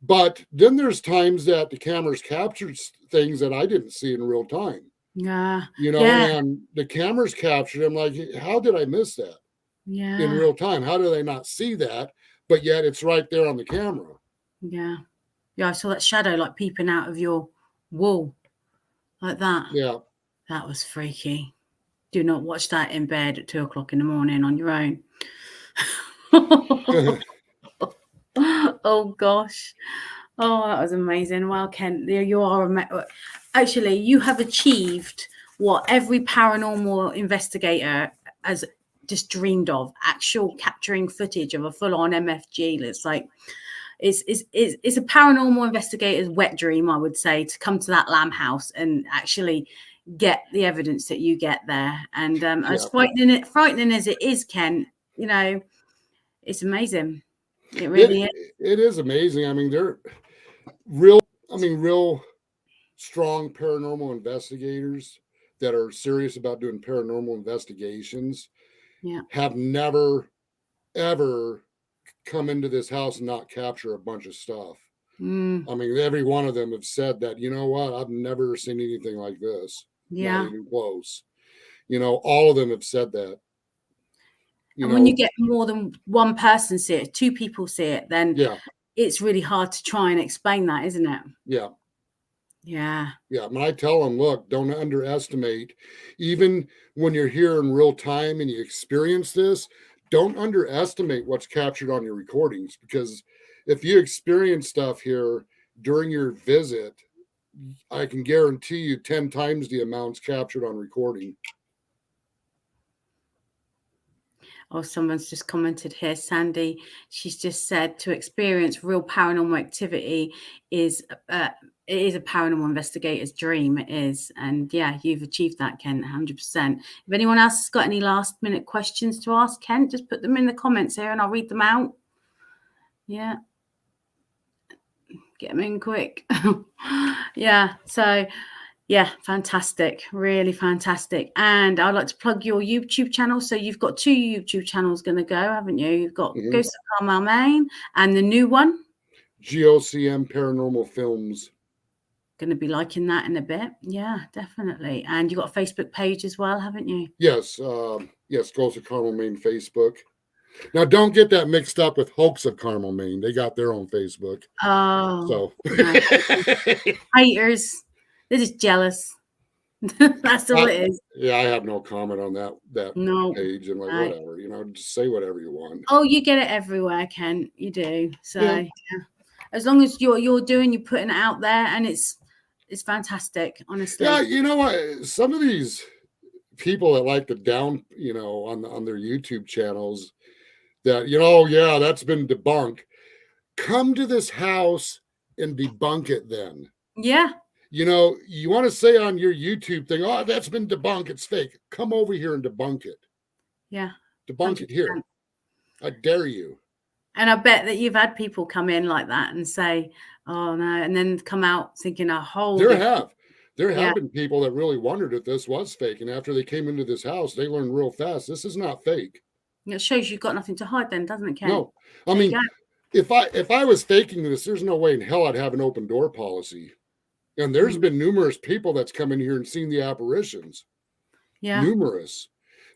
But then there's times that the camera's captured things that I didn't see in real time. Yeah. And the camera's captured. I'm like, how did I miss that? Yeah. In real time? How did I not see that? But yet it's right there on the camera. Yeah. Yeah, I saw that shadow like peeping out of your wall like that. Yeah. That was freaky. Do not watch that in bed at 2:00 in the morning on your own. Oh gosh. Oh, that was amazing. Well, Kent, you are actually, you have achieved what every paranormal investigator has just dreamed of: actual capturing footage of a full-on MFG. It's like it's a paranormal investigator's wet dream, I would say, to come to that lamb house and actually get the evidence that you get there. And as frightening as it is, Ken, it's amazing. It really is. It is amazing. They're real strong paranormal investigators that are serious about doing paranormal investigations. Yeah. Have never ever come into this house and not capture a bunch of stuff. Every one of them have said that, you know what, I've never seen anything like this. Yeah. Not even close. All of them have said that. And when you get more than one person see it, two people see it, then it's really hard to try and explain that, isn't it? Yeah. Yeah. Yeah. I tell them, look, don't underestimate, even when you're here in real time and you experience this, don't underestimate what's captured on your recordings, because if you experience stuff here during your visit, I can guarantee you 10 times the amounts captured on recording. Oh, someone's just commented here, Sandy. She's just said to experience real paranormal activity is it is a paranormal investigator's dream. It is. And yeah, you've achieved that, Kent, 100%. If anyone else has got any last minute questions to ask Kent, just put them in the comments here and I'll read them out. Yeah. Get them in quick. Yeah. So yeah, fantastic. Really fantastic. And I'd like to plug your YouTube channel. So you've got 2 YouTube channels going to go, haven't you? You've got Ghost of Carmel Maine and the new one, GOCM Paranormal Films. going to be liking that in a bit. Yeah, definitely. And you got a Facebook page as well, haven't you? Yes. Yes. Ghosts of Carmel Maine Facebook. Now, don't get that mixed up with Hoax of Carmel Maine. They got their own Facebook. Oh, So no. Haters. They're just jealous. That's all it is. Yeah, I have no comment on that No. page. And like, Right. whatever, just say whatever you want. Oh, you get it everywhere, Ken. You do. So Yeah. yeah. As long as you're putting it out there, and it's fantastic, honestly. Yeah, you know what? Some of these people that like to down, on their YouTube channels that, yeah, that's been debunked. Come to this house and debunk it then. Yeah. You want to say on your YouTube thing, oh, that's been debunked, it's fake. Come over here and debunk it. Yeah. Debunk 100%. It here. I dare you. And I bet that you've had people come in like that and say, oh no, and then come out thinking a whole. There have been people that really wondered if this was fake. And after they came into this house, they learned real fast, this is not fake. It shows you've got nothing to hide then, doesn't it, Ken? No. I mean, if I was faking this, there's no way in hell I'd have an open door policy. And there's been numerous people that's come in here and seen the apparitions. Yeah. Numerous.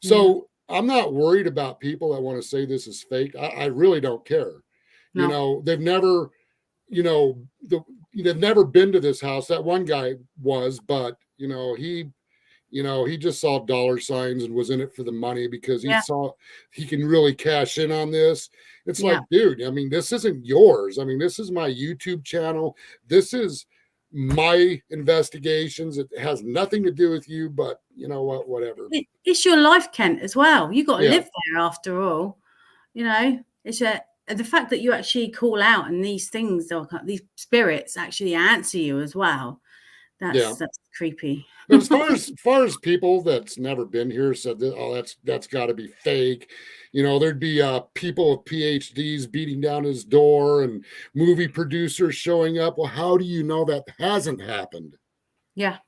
So I'm not worried about people that want to say this is fake. I really don't care. No. They've never, they've never been to this house. That one guy was, but he just saw dollar signs and was in it for the money because he saw he can really cash in on this. It's like, dude, I mean, this isn't yours. I mean, this is my YouTube channel. This is my investigations. It has nothing to do with you, but you know what, whatever. It's your life, Kent, as well. You got to live there after all. It's the fact that you actually call out and these things, these spirits actually answer you as well. That's creepy. But as far as people that's never been here said that, oh, that's got to be fake. There'd be people with PhDs beating down his door and movie producers showing up. Well, how do you know that hasn't happened? Yeah.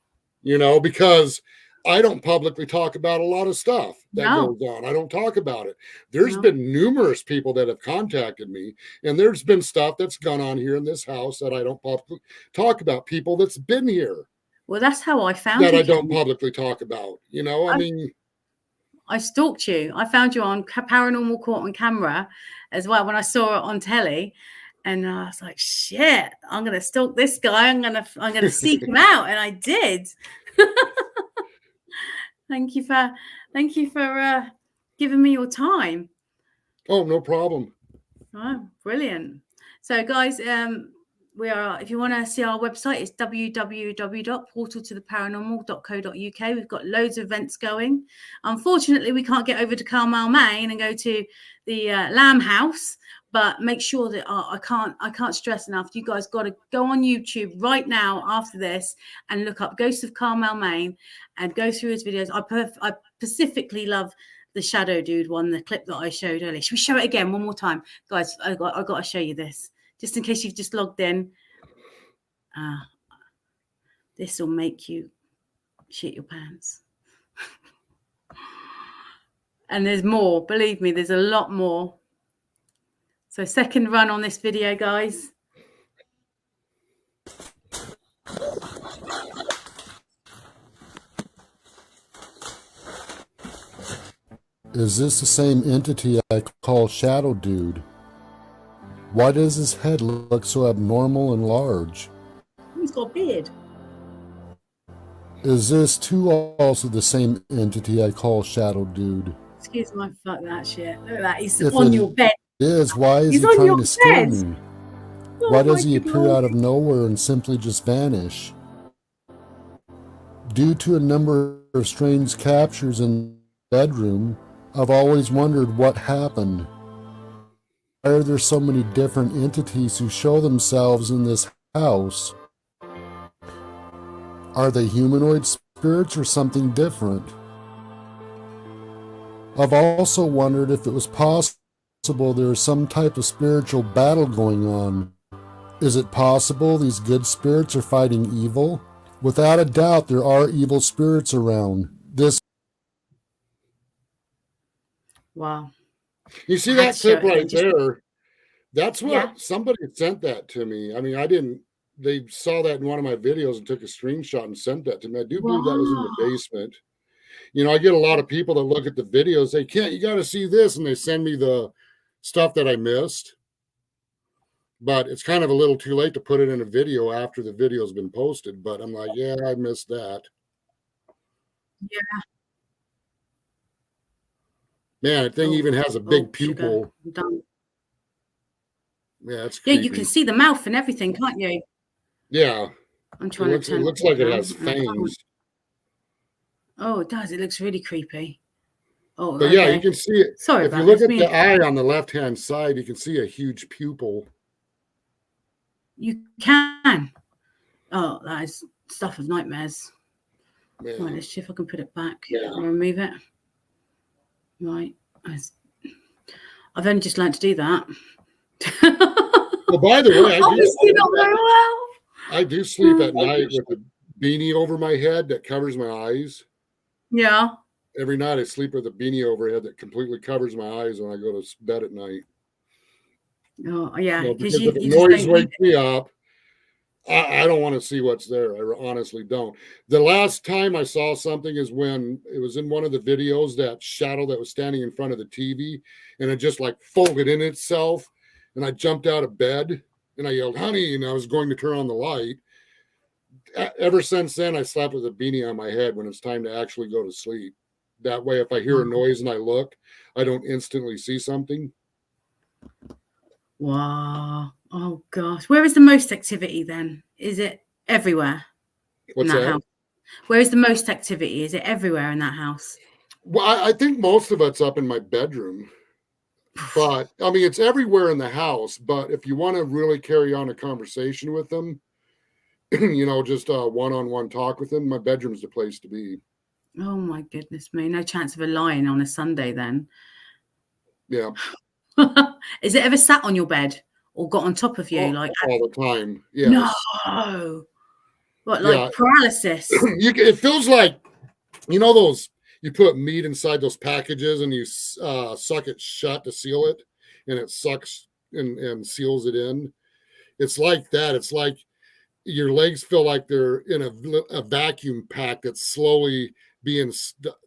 Because I don't publicly talk about a lot of stuff that goes on. I don't talk about it. There's been numerous people that have contacted me, and there's been stuff that's gone on here in this house that I don't publicly talk about. People that's been here. Well, that's how I found that you. I don't publicly talk about. I stalked you. I found you on Paranormal Court on camera as well when I saw it on telly. And I was like, shit, I'm going to stalk this guy. I'm going to seek him out. And I did. Thank you for giving me your time. Oh, no problem. Oh, brilliant. So guys, if you want to see our website, it's www.portaltotheparanormal.co.uk. We've got loads of events going. Unfortunately, we can't get over to Carmel Maine and go to the Lamb House, but make sure that I can't stress enough. You guys got to go on YouTube right now after this and look up Ghosts of Carmel Maine and go through his videos. I specifically love the shadow dude one, the clip that I showed earlier. Should we show it again one more time, guys? I got to show you this. Just in case you've just logged in, this will make you shit your pants. And there's more. Believe me, there's a lot more. So second run on this video, guys. Is this the same entity I call Shadow Dude? Why does his head look so abnormal and large? He's got a beard. Is this too also the same entity I call Shadow Dude? Excuse my fuck that shit. Look at that. He's on your bed. Why is he trying to scare me? Why does he appear out of nowhere and simply just vanish? Due to a number of strange captures in the bedroom, I've always wondered what happened. Why are there so many different entities who show themselves in this house? Are they humanoid spirits or something different? I've also wondered if it was possible there is some type of spiritual battle going on. Is it possible these good spirits are fighting evil? Without a doubt, there are evil spirits around. Wow. You see that clip right there? That's what somebody sent that to me. I mean, I didn't they saw that in one of my videos and took a screenshot and sent that to me. I do believe that was in the Wow. basement. I get a lot of people that look at the videos, they can't, you got to see this, and they send me the stuff that I missed. But it's kind of a little too late to put it in a video after the video's been posted. But I'm like, yeah, I missed that. Yeah. Man, the thing even has a big Sugar. pupil. I'm done. Yeah, it's Yeah, creepy. you can see the mouth and everything, can't you? Yeah. I'm trying to turn It looks like it down. has fangs. Oh, it does. It looks really creepy. Oh, But okay. yeah, you can see it. Sorry if about you look this, at the eye on the left-hand side, you can see a huge pupil. You can. Oh, that is stuff of nightmares. Man. Right, let's see if I can put it back. Yeah. Remove it. Right. I've only just learned to do that. Well, by the way, Obviously not very well. I do sleep at night with a beanie over my head that covers my eyes. Yeah. Every night I sleep with a beanie overhead that completely covers my eyes when I go to bed at night. Oh, yeah. Because if the noise wakes me up, I don't want to see what's there. I honestly don't. The last time I saw something is when it was in one of the videos, that shadow that was standing in front of the TV, and it just like folded in itself. And I jumped out of bed and I yelled, honey, and I was going to turn on the light. Ever since then, I slept with a beanie on my head when it's time to actually go to sleep. That way, if I hear a noise and I look, I don't instantly see something. Wow. Oh, gosh. Where is the most activity then? Is it everywhere? What's that? House? Where is the most activity? Is it everywhere in that house? Well, I think most of it's up in my bedroom. But, I mean, it's everywhere in the house. But if you want to really carry on a conversation with them, just a one-on-one talk with them, my bedroom's the place to be. Oh, my goodness me. No chance of a lion on a Sunday then. Yeah. Is it ever sat on your bed or got on top of you? All the time. Yes. No. What, paralysis? It feels like, those, you put meat inside those packages and you suck it shut to seal it, and it sucks and seals it in. It's like that. It's like your legs feel like they're in a vacuum pack that's slowly the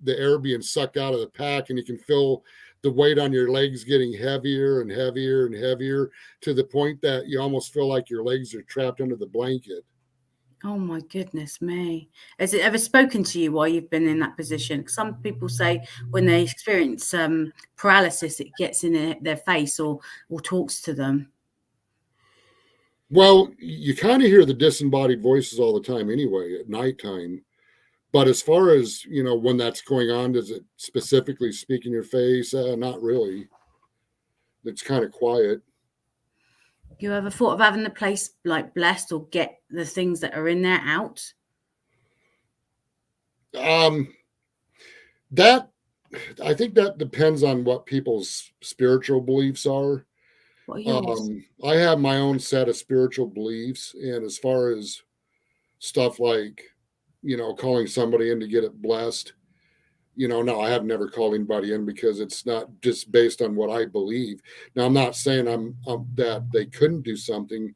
air being sucked out of the pack, and you can feel the weight on your legs getting heavier and heavier and heavier to the point that you almost feel like your legs are trapped under the blanket. Oh my goodness me. Has it ever spoken to you while you've been in that position? Some people say when they experience paralysis, it gets in their face or talks to them. Well, you kind of hear the disembodied voices all the time anyway at nighttime. But as far as, when that's going on, does it specifically speak in your face? Not really. It's kind of quiet. You ever thought of having the place like blessed or get the things that are in there out? That, I think that depends on what people's spiritual beliefs are. What are yours? I have my own set of spiritual beliefs, and as far as stuff like, calling somebody in to get it blessed, no, I have never called anybody in because it's not just based on what I believe. Now, I'm not saying I'm that they couldn't do something,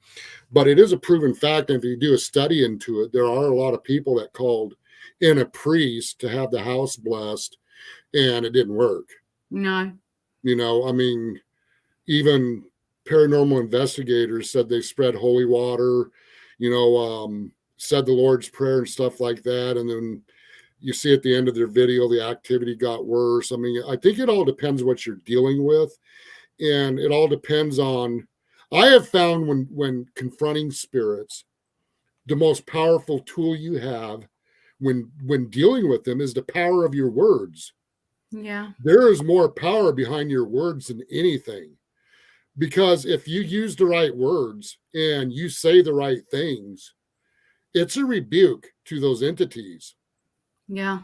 but it is a proven fact. And if you do a study into it, there are a lot of people that called in a priest to have the house blessed, and it didn't work. No. I mean, even paranormal investigators said they spread holy water, said the Lord's Prayer and stuff like that. And then you see at the end of their video, the activity got worse. I mean, I think it all depends what you're dealing with. And it all depends on, I have found when confronting spirits, the most powerful tool you have when dealing with them is the power of your words. Yeah. There is more power behind your words than anything. Because if you use the right words and you say the right things, it's a rebuke to those entities. Yeah.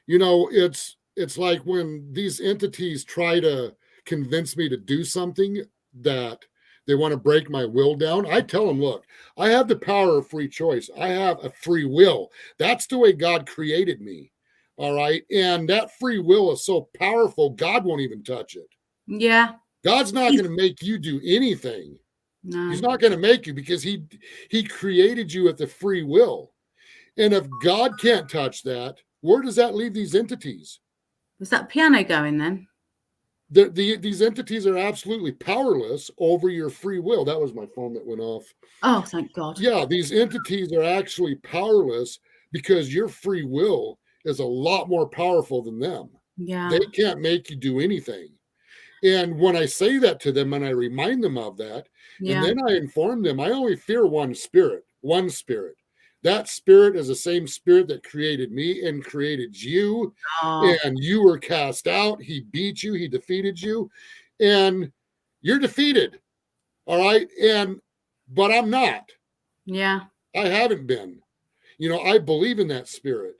It's like when these entities try to convince me to do something that they want to break my will down. I tell them, look, I have the power of free choice. I have a free will. That's the way God created me. All right. And that free will is so powerful, God won't even touch it. Yeah. God's not going to make you do anything. No. He's not going to make you, because he created you at the free will. And if God can't touch that, where does that leave these entities? Was that piano going then? These entities are absolutely powerless over your free will. That was my phone that went off. Oh, thank God. Yeah, these entities are actually powerless because your free will is a lot more powerful than them. Yeah. They can't make you do anything. And when I say that to them and I remind them of that, and then I inform them, I only fear one spirit. That spirit is the same spirit that created me and created you. Oh. And you were cast out. He beat you. He defeated you. And you're defeated. All right. But I'm not. Yeah. I haven't been. I believe in that spirit.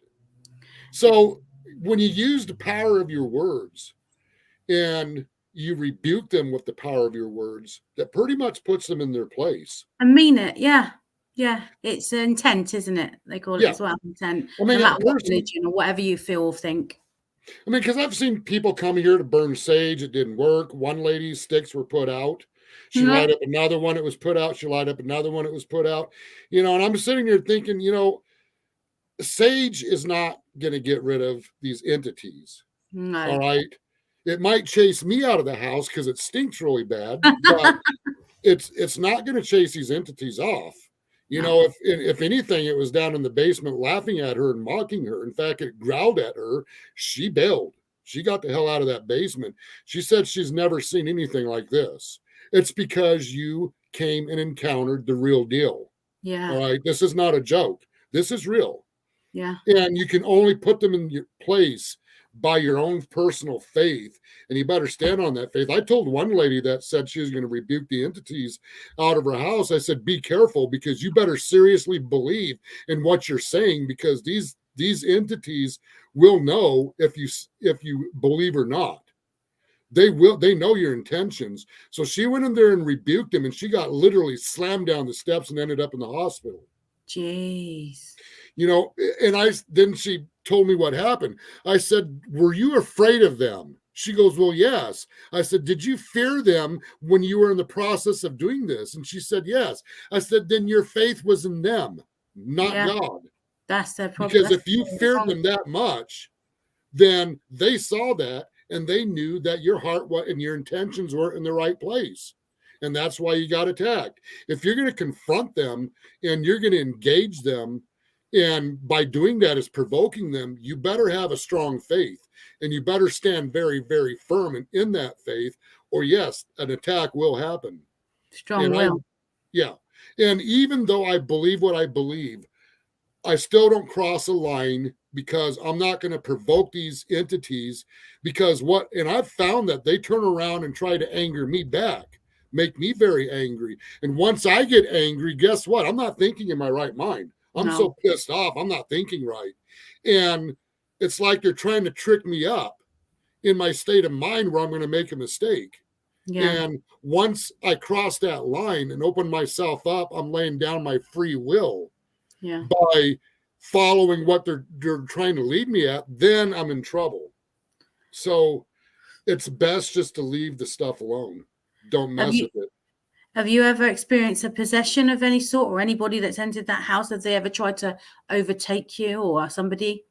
So when you use the power of your words and you rebuke them with the power of your words, that pretty much puts them in their place. I mean it. Yeah. Yeah. It's intent, isn't it? They call it as well. Intent. I mean, no matter what religion or whatever you feel or think. I mean, because I've seen people come here to burn sage. It didn't work. One lady's sticks were put out. She light up another one. It was put out. She light up another one. It was put out. And I'm sitting here thinking, sage is not going to get rid of these entities. No. All right. It might chase me out of the house because it stinks really bad, but it's not going to chase these entities off. If anything, it was down in the basement laughing at her and mocking her. In fact, it growled at her. She bailed. She got the hell out of that basement. She said she's never seen anything like this. It's because you came and encountered the real deal. Yeah. All right. This is not a joke. This is real. Yeah. And you can only put them in your place by your own personal faith, and you better stand on that faith. I told one lady that said she was going to rebuke the entities out of her house. I said, be careful, because you better seriously believe in what you're saying, because these entities will know if you believe or not. They know your intentions. So she went in there and rebuked him, and she got literally slammed down the steps and ended up in the hospital. Jeez. And then she told me what happened. I said, were you afraid of them? She goes, well, yes. I said, did you fear them when you were in the process of doing this? And she said, yes. I said, then your faith was in them, not God. That's the problem. Because if you feared them that much, then they saw that and they knew that your heart and your intentions weren't in the right place. And that's why you got attacked. If you're going to confront them and you're going to engage them, and by doing that is provoking them, you better have a strong faith, and you better stand very, very firm in that faith, or yes, an attack will happen. Strong will. Yeah. And even though I believe what I believe, I still don't cross a line, because I'm not going to provoke these entities, because and I've found that they turn around and try to anger me back, make me very angry. And once I get angry, guess what? I'm not thinking in my right mind. I'm so pissed off. I'm not thinking right. And it's like they're trying to trick me up in my state of mind where I'm going to make a mistake. Yeah. And once I cross that line and open myself up, I'm laying down my free will by following what they're trying to lead me at, then I'm in trouble. So it's best just to leave the stuff alone. Don't mess with it. Have you ever experienced a possession of any sort, or anybody that's entered that house? Have they ever tried to overtake you or somebody?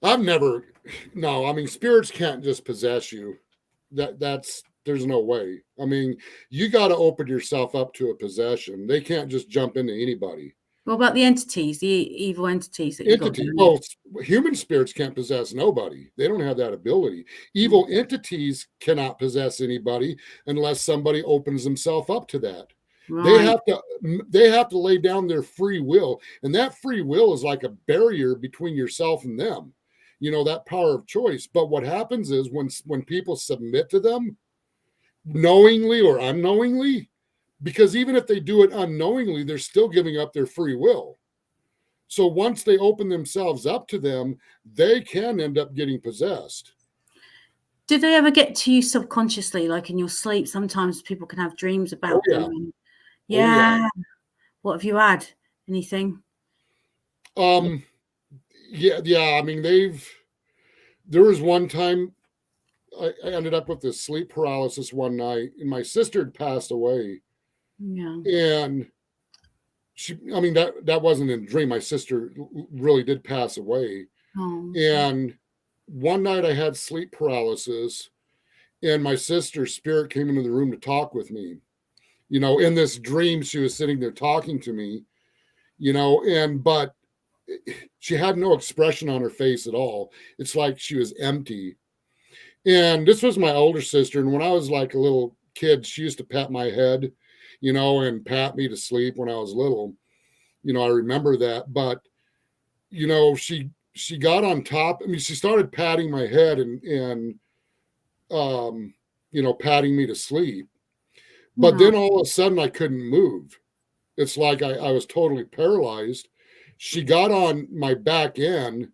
No, I mean, spirits can't just possess you. There's no way. I mean, you got to open yourself up to a possession. They can't just jump into anybody. What about the entities, the evil entities that you've got? Well, human spirits can't possess nobody. They don't have that ability. Evil entities cannot possess anybody unless somebody opens themselves up to that. Right. They have to lay down their free will, and that free will is like a barrier between yourself and them. That power of choice. But what happens is when people submit to them, knowingly or unknowingly, because even if they do it unknowingly, they're still giving up their free will. So once they open themselves up to them, they can end up getting possessed. Did they ever get to you subconsciously, like in your sleep? Sometimes people can have dreams about them. Yeah. What have you had? Anything? Yeah. I mean, there was one time I ended up with this sleep paralysis one night, and my sister had passed away. Yeah. And that wasn't in a dream. My sister really did pass away. Oh. And one night I had sleep paralysis, and my sister's spirit came into the room to talk with me. In this dream, she was sitting there talking to me, but she had no expression on her face at all. It's like she was empty. And this was my older sister. And when I was like a little kid, she used to pat my head, and pat me to sleep when I was little. I remember that. But, she got on top. She started patting my head and patting me to sleep. But then all of a sudden I couldn't move. It's like I was totally paralyzed. She got on my back end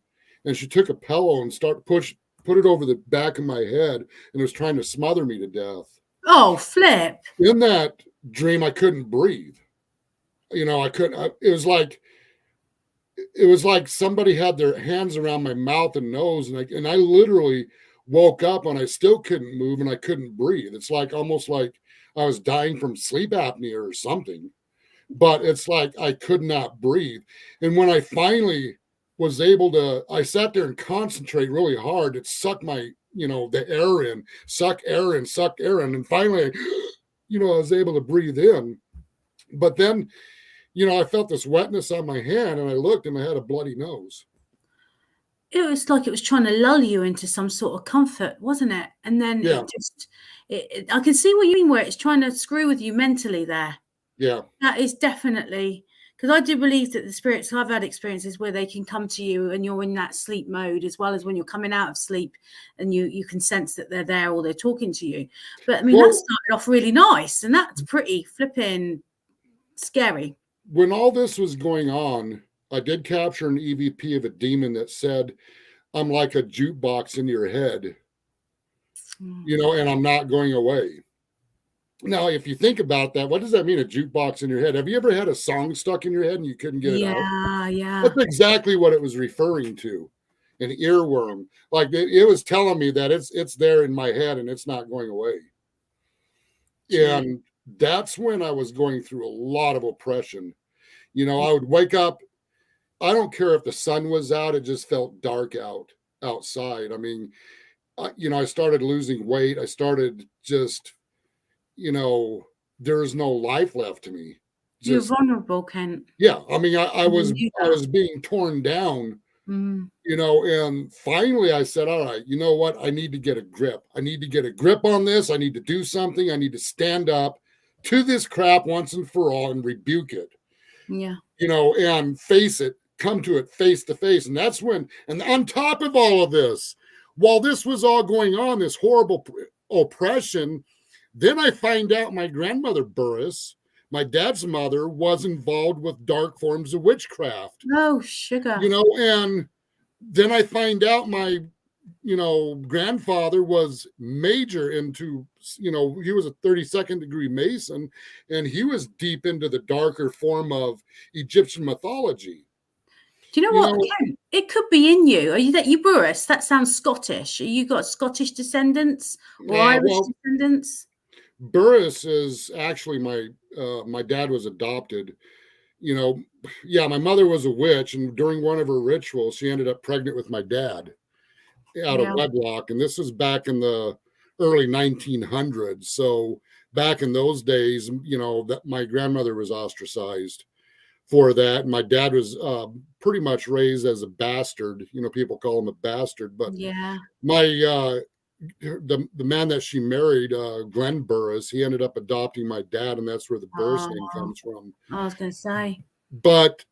and she took a pillow and put it over the back of my head and was trying to smother me to death. Oh, flip. In that dream, I couldn't breathe. I couldn't. It was like somebody had their hands around my mouth and nose, and I literally woke up and I still couldn't move and I couldn't breathe. It's like almost like I was dying from sleep apnea or something. But it's like I could not breathe. And when I finally was able to, I sat there and concentrate really hard. It sucked my, the air in, suck air in, suck air in. And finally, I was able to breathe in. But then, I felt this wetness on my hand and I looked and I had a bloody nose. It was like it was trying to lull you into some sort of comfort, wasn't it? And then I can see what you mean, where it's trying to screw with you mentally there. Yeah. That is definitely, because I do believe that the spirits, I've had experiences where they can come to you and you're in that sleep mode, as well as when you're coming out of sleep and you can sense that they're there or they're talking to you. But that started off really nice, and that's pretty flipping scary. When all this was going on, I did capture an EVP of a demon that said, I'm like a jukebox in your head, and I'm not going away. Now, if you think about that, what does that mean, a jukebox in your head? Have you ever had a song stuck in your head and you couldn't get it out? Yeah. That's exactly what it was referring to, an earworm. Like it was telling me that it's there in my head and it's not going away. And that's when I was going through a lot of oppression. I would wake up. I don't care if the sun was out. It just felt dark outside. I started losing weight. I started just, there's no life left to me. You're vulnerable, Kent. Yeah. I was being torn down, and finally I said, all right, you know what? I need to get a grip. I need to get a grip on this. I need to do something. I need to stand up to this crap once and for all and rebuke it. Yeah. And face it, come to it face to face. And that's when, and on top of all of this, while this was all going on, this horrible oppression, then I find out my grandmother Burris, my dad's mother, was involved with dark forms of witchcraft. Oh, sugar. And then I find out my, grandfather was major into, he was a 32nd degree Mason, and he was deep into the darker form of Egyptian mythology. Do you know what, Kent? It could be in you. Are you Burris? That sounds Scottish. You got Scottish descendants or Irish descendants? Burris is actually my dad was adopted. My mother was a witch, and during one of her rituals, she ended up pregnant with my dad out of wedlock. And this was back in the early 1900s. So back in those days, that my grandmother was ostracized for that. And my dad was pretty much raised as a bastard. People call him a bastard, but my the man that she married, Glenn Burris, he ended up adopting my dad, and that's where the Burris name comes from. I was going to say. But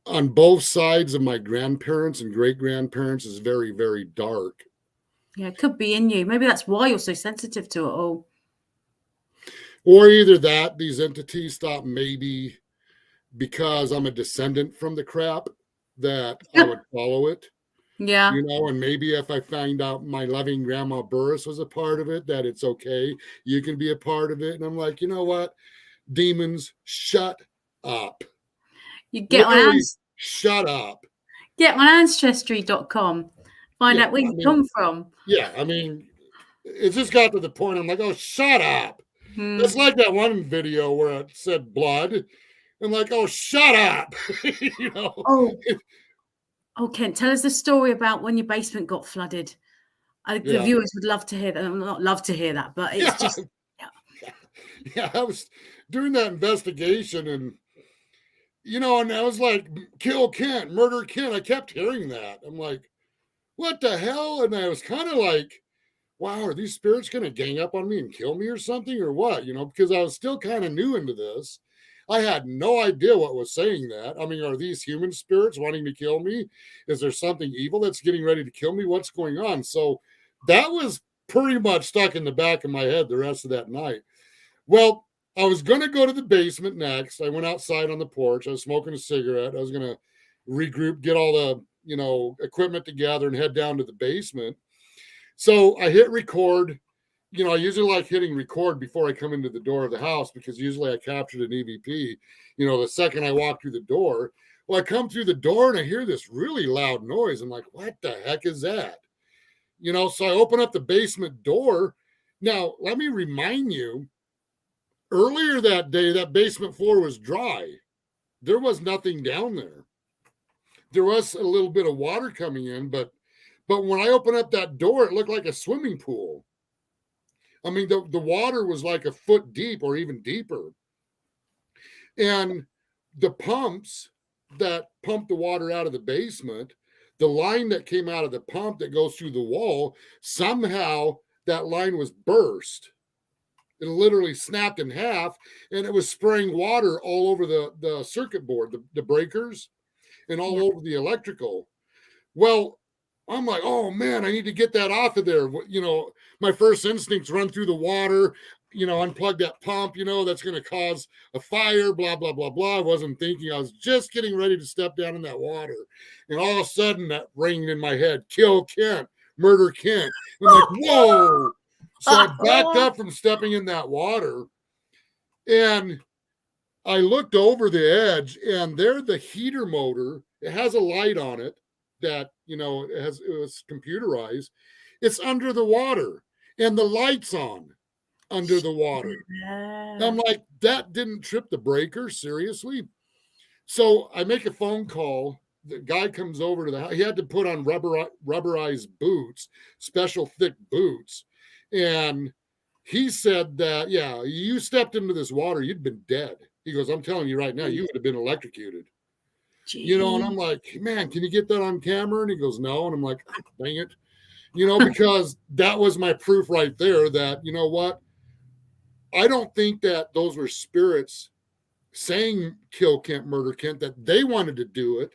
on both sides of my grandparents and great grandparents is very, very dark. Yeah, it could be in you. Maybe that's why you're so sensitive to it all. Or either that, these entities thought maybe because I'm a descendant from the crap that I would follow it. Yeah. And maybe if I find out my loving grandma Burris was a part of it, that it's okay. You can be a part of it. And I'm like, you know what? Demons, shut up. You get on shut up. Get on ancestry.com. Find out where you come from. Yeah. It just got to the point. I'm like, oh, shut up. It's like that one video where it said blood. I'm like, oh, shut up. You know. Oh, Kent, tell us the story about when your basement got flooded. The viewers would love to hear that. Not love to hear that, but it's just. Yeah, I was doing that investigation, and you know, and I was like, kill Kent, murder Kent. I kept hearing that. I'm like, what the hell? And I was kind of like, wow, are these spirits going to gang up on me and kill me or something or what? You know, because I was still kind of new into this. I had no idea what was saying that. I mean, are these human spirits wanting to kill me? Is there something evil that's getting ready to kill me? What's going on? So that was pretty much stuck in the back of my head the rest of that night. Well, I was going to go to the basement next. I went outside on the porch. I was smoking a cigarette. I was going to regroup, get all the, you know, equipment together and head down to the basement. So I hit record. You know, I usually like hitting record before I come into the door of the house because usually I captured an EVP, you know, the second I walk through the door. Well, I come through the door and I hear this really loud noise. I'm like, what the heck is that? You know, so I open up the basement door. Now, let me remind you, earlier that day, that basement floor was dry. There was nothing down there. There was a little bit of water coming in, but when I opened up that door, it looked like a swimming pool. I mean, the water was like a foot deep or even deeper. And the pumps that pump the water out of the basement, the line that came out of the pump that goes through the wall, somehow that line was burst. It literally snapped in half, and it was spraying water all over the circuit board, the breakers, and all over the electrical. Well, I'm like, oh man, I need to get that off of there. You know, my first instincts run through the water, you know, unplug that pump, you know, that's going to cause a fire, blah, blah, blah, blah. I wasn't thinking. I was just getting ready to step down in that water. And all of a sudden that rang in my head, kill Kent, murder Kent. I'm like, whoa. So I backed up from stepping in that water, and I looked over the edge, and there the heater motor, it has a light on it that, you know, it was computerized. It's under the water, and the light's on under the water. I'm like, that didn't trip the breaker, seriously? So I make a phone call. The guy comes over to the house. He had to put on rubberized boots, special thick boots. And he said that, yeah, you stepped into this water, you'd been dead. He goes, I'm telling you right now, you would have been electrocuted. Jeez. You know, and I'm like, man, can you get that on camera? And he goes, no. And I'm like, dang it. You know, because that was my proof right there that, you know what? I don't think that those were spirits saying kill Kent, murder Kent, that they wanted to do it.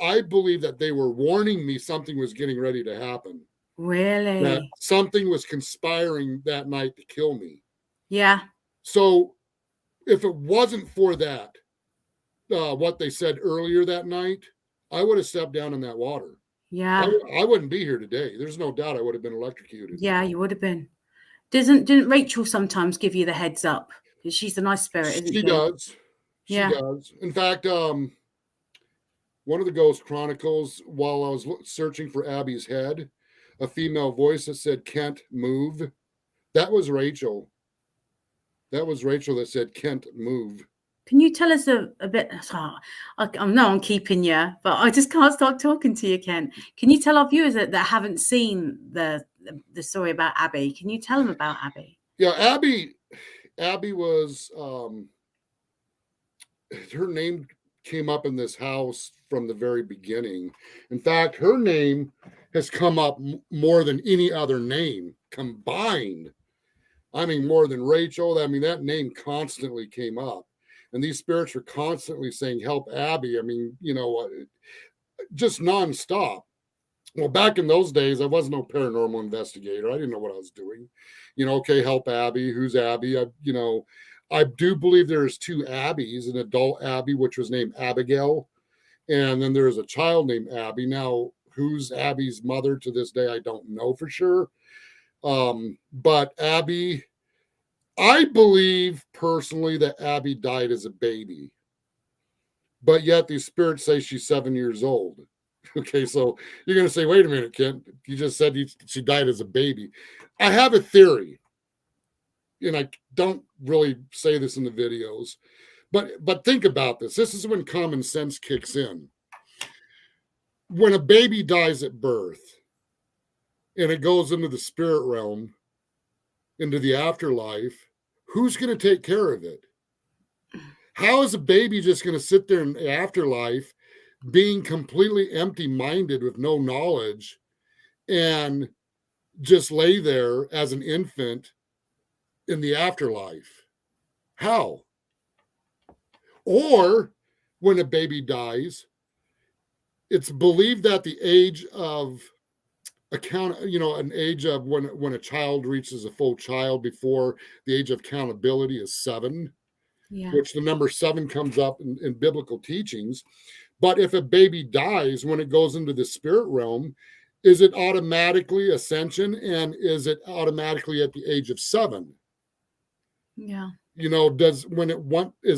I believe that they were warning me something was getting ready to happen. Really? That something was conspiring that night to kill me. Yeah. So if it wasn't for that, what they said earlier that night, I would have stepped down in that water. Yeah. I wouldn't be here today. There's no doubt I would have been electrocuted. Yeah, you would have been. Didn't Rachel sometimes give you the heads up? She's a nice spirit, isn't she? She does. She does. In fact, one of the Ghost Chronicles, while I was searching for Abby's head, a female voice that said, Kent, move. That was Rachel. That was Rachel that said, Kent, move. Can you tell us a bit? I know I'm keeping you, but I just can't stop talking to you, Kent. Can you tell our viewers that haven't seen the story about Abby? Can you tell them about Abby? Yeah, Abby was, her name came up in this house from the very beginning. In fact, her name has come up more than any other name combined. I mean, more than Rachel. I mean, that name constantly came up. And these spirits were constantly saying, help Abby. I mean, you know, just nonstop. Well, back in those days, I was no paranormal investigator. I didn't know what I was doing. You know, okay, help Abby. Who's Abby? I do believe there's two Abbies, an adult Abby, which was named Abigail. And then there's a child named Abby. Now, who's Abby's mother to this day, I don't know for sure. But Abby, I believe personally that Abby died as a baby. But yet these spirits say she's 7 years old. Okay, so you're going to say, wait a minute, Kent. You just said she died as a baby. I have a theory. and I don't really say this in the videos, but think about this. This is when common sense kicks in. When a baby dies at birth and it goes into the spirit realm, into the afterlife, who's going to take care of it? How is a baby just going to sit there in the afterlife being completely empty-minded with no knowledge and just lay there as an infant in the afterlife? How? Or when a baby dies, it's believed that the age of an age of when a child reaches a full child before the age of accountability is 7, which the number 7 comes up in biblical teachings. But if a baby dies when it goes into the spirit realm, is it automatically ascension, and is it automatically at the age of 7? Yeah. Is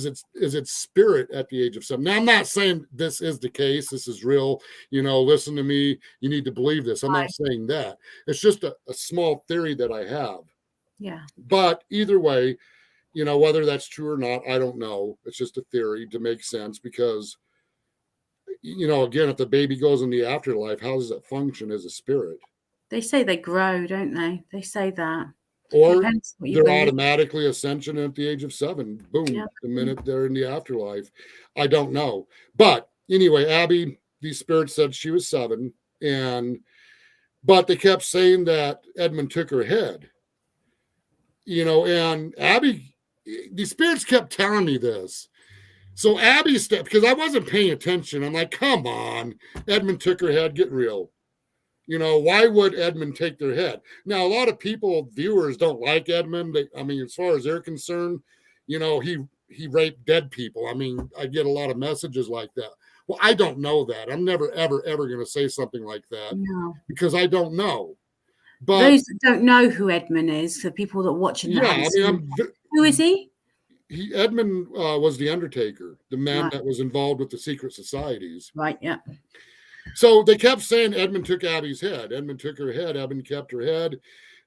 its spirit at the age of 7? Now, I'm not saying this is the case. This is real. Listen to me. You need to believe this. I'm not saying that. It's just a small theory that I have. Yeah. But either way, whether that's true or not, I don't know. It's just a theory to make sense because, again, if the baby goes in the afterlife, how does it function as a spirit? They say they grow, don't they? They say that. Or they're automatically ascension at the age of 7. Boom, Yeah. the minute they're in the afterlife. I don't know. But anyway, Abby, these spirits said she was 7. But they kept saying that Edmund took her head. And Abby, these spirits kept telling me this. So Abby stepped, because I wasn't paying attention. I'm like, come on, Edmund took her head, get real. Why would Edmund take their head? Now, a lot of viewers don't like Edmund. As far as they're concerned, he raped dead people. I get a lot of messages like that. Well, I don't know that. I'm never, ever, ever going to say something like that because I don't know. But those that don't know who Edmund is, the people that watch it. Who is he? Edmund was the Undertaker, the man that was involved with the secret societies. Right, yeah. So they kept saying Edmund took Abby's head. Edmund took her head. Edmund kept her head.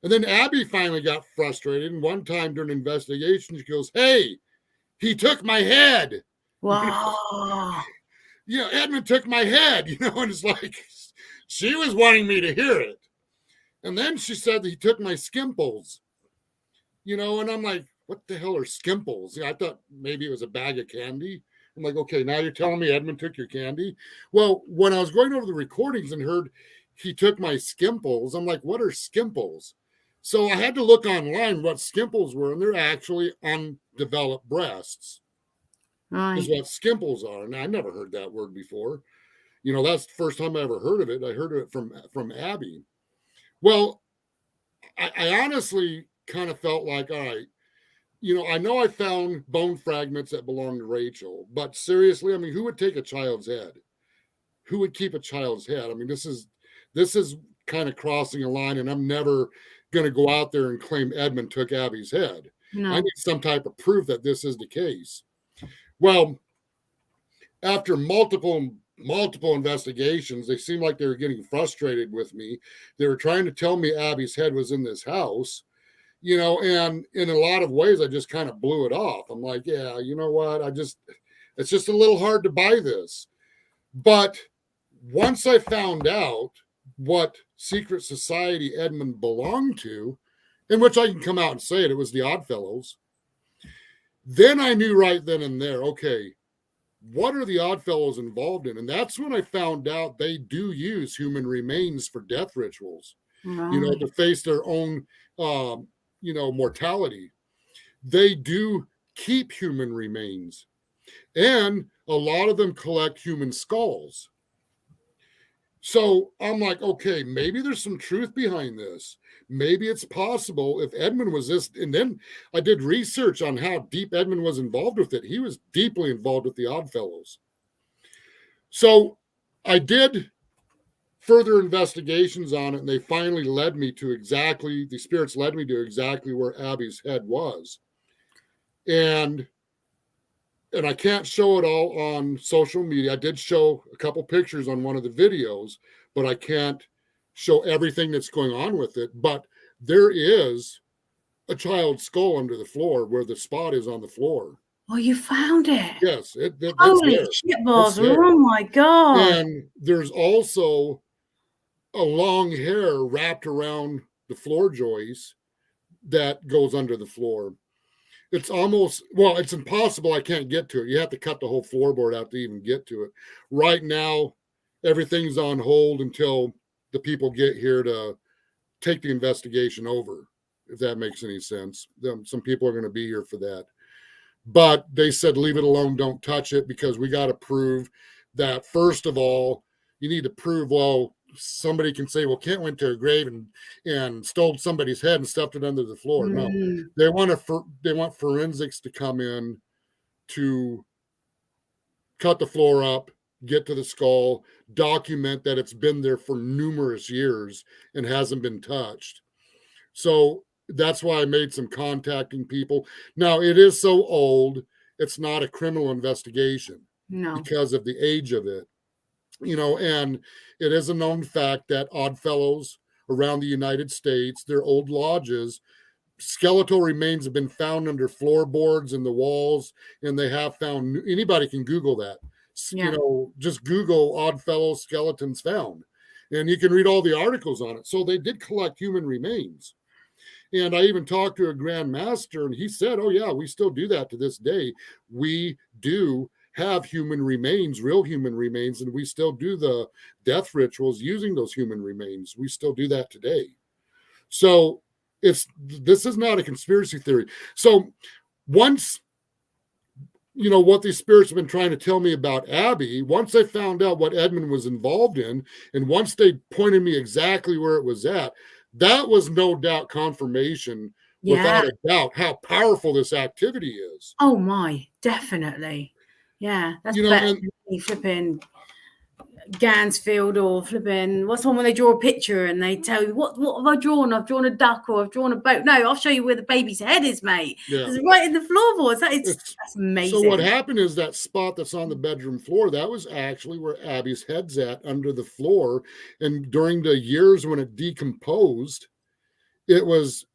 And then Abby finally got frustrated. And one time during an investigation, she goes, hey, he took my head. Wow. Edmund took my head, and it's like she was wanting me to hear it. And then she said that he took my skimples, and I'm like, what the hell are skimples? I thought skimples it was a bag of candy. I'm like, okay, now you're telling me Edmund took your candy? Well, when I was going over the recordings and heard he took my skimples, I'm like, what are skimples? So I had to look online what skimples were, and they're actually undeveloped breasts. Right. Is what skimples are. And I never heard that word before. That's the first time I ever heard of it. I heard of it from Abby. Well, I honestly kind of felt like, all right, I know I found bone fragments that belong to Rachel, but seriously, who would take a child's head? Who would keep a child's head? This is kind of crossing a line, and I'm never going to go out there and claim Edmund took Abby's head. No. I need some type of proof that this is the case. Well, after multiple investigations, they seemed like they were getting frustrated with me. They were trying to tell me Abby's head was in this house. And in a lot of ways, I just kind of blew it off. I'm like, yeah, you know what? It's just a little hard to buy this. But once I found out what secret society Edmund belonged to, in which I can come out and say it was the Oddfellows, then I knew right then and there, okay, what are the Oddfellows involved in? And that's when I found out they do use human remains for death rituals, to face their own mortality. They do keep human remains, and a lot of them collect human skulls. So I'm like, okay, maybe there's some truth behind this. Maybe it's possible if Edmund was this. And then I did research on how deep Edmund was involved with it. He was deeply involved with the Oddfellows. So I did further investigations on it, and they finally the spirits led me to exactly where Abby's head was. And I can't show it all on social media. I did show a couple pictures on one of the videos, but I can't show everything that's going on with it. But there is a child's skull under the floor where the spot is on the floor. Oh, you found it. Yes, it's Holy there. shit balls. It's there. Oh my God. And there's also a long hair wrapped around the floor joist that goes under the floor. It's almost, well, it's impossible. I can't get to it. You have to cut the whole floorboard out to even get to it. Right now, everything's on hold until the people get here to take the investigation over, if that makes any sense. Some people are going to be here for that. But they said, leave it alone, don't touch it, because we got to prove that, first of all, you need to prove, well, somebody can say, well, Kent went to a grave and stole somebody's head and stuffed it under the floor. No, they want forensics to come in to cut the floor up, get to the skull, document that it's been there for numerous years and hasn't been touched. So that's why I made some contacting people. Now, it is so old, it's not a criminal investigation because of the age of it. And it is a known fact that Oddfellows around the United States, their old lodges, skeletal remains have been found under floorboards and the walls, and they have found, anybody can Google that. Just Google Oddfellows skeletons found, and you can read all the articles on it. So they did collect human remains. And I even talked to a Grand Master, and he said, oh yeah, we still do that to this day. We do have human remains, real human remains, and we still do the death rituals using those human remains. We still do that today. So this is not a conspiracy theory. So once, what these spirits have been trying to tell me about Abby, once I found out what Edmund was involved in, and once they pointed me exactly where it was at, that was no doubt confirmation, without a doubt, how powerful this activity is. Oh my, definitely. Yeah, that's better than flipping Gansfield or flipping, what's one when they draw a picture and they tell you, what have I drawn? I've drawn a duck or I've drawn a boat. No, I'll show you where the baby's head is, mate. Yeah. It's right in the floorboards. That's amazing. So what happened is that spot that's on the bedroom floor, that was actually where Abby's head's at, under the floor. And during the years when it decomposed, it was,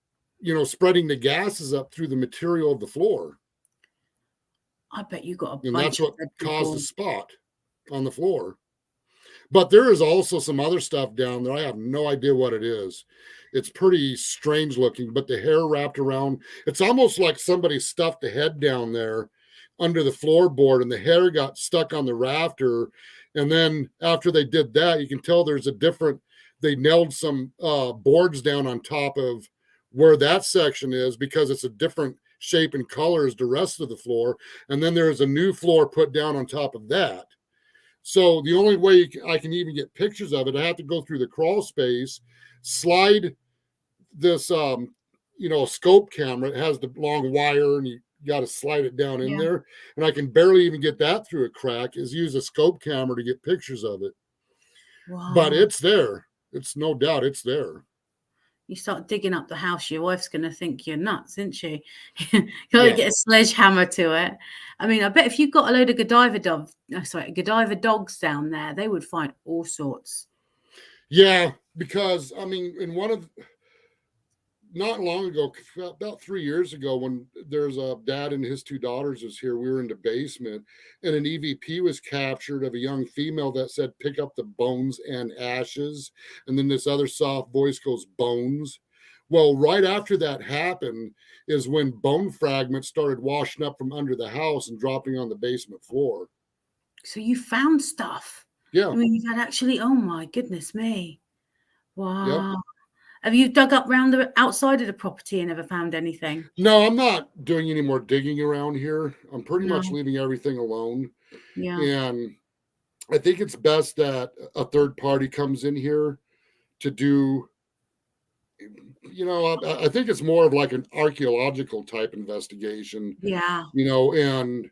spreading the gases up through the material of the floor. I bet you got a bunch. And that's what caused the spot on the floor. But there is also some other stuff down there. I have no idea what it is. It's pretty strange looking, but the hair wrapped around, it's almost like somebody stuffed a head down there under the floorboard, and the hair got stuck on the rafter. And then after they did that, you can tell there's they nailed some boards down on top of where that section is, because it's a different shape and color as the rest of the floor. And then there's a new floor put down on top of that. So the only way I can even get pictures of it, I have to go through the crawl space, slide this, a scope camera. It has the long wire, and you got to slide it down in there. And I can barely even get that through a crack, is use a scope camera to get pictures of it. Wow. But it's there. It's no doubt it's there. You start digging up the house, your wife's going to think you're nuts, isn't she? You got to get a sledgehammer to it. I mean, I bet if you've got a load of Godiva dogs down there, they would find all sorts. Yeah, because, not long ago, about 3 years ago, when there's a dad and his two daughters was here, we were in the basement, and an EVP was captured of a young female that said, pick up the bones and ashes. And then this other soft voice goes, bones. Well, right after that happened is when bone fragments started washing up from under the house and dropping on the basement floor. So you found stuff. Yeah. I mean, you've had actually, oh my goodness me. Wow. Yep. Have you dug up around the outside of the property and never found anything? No, I'm not doing any more digging around here. I'm pretty much leaving everything alone. Yeah. And I think it's best that a third party comes in here to do, I think it's more of like an archaeological type investigation. Yeah. And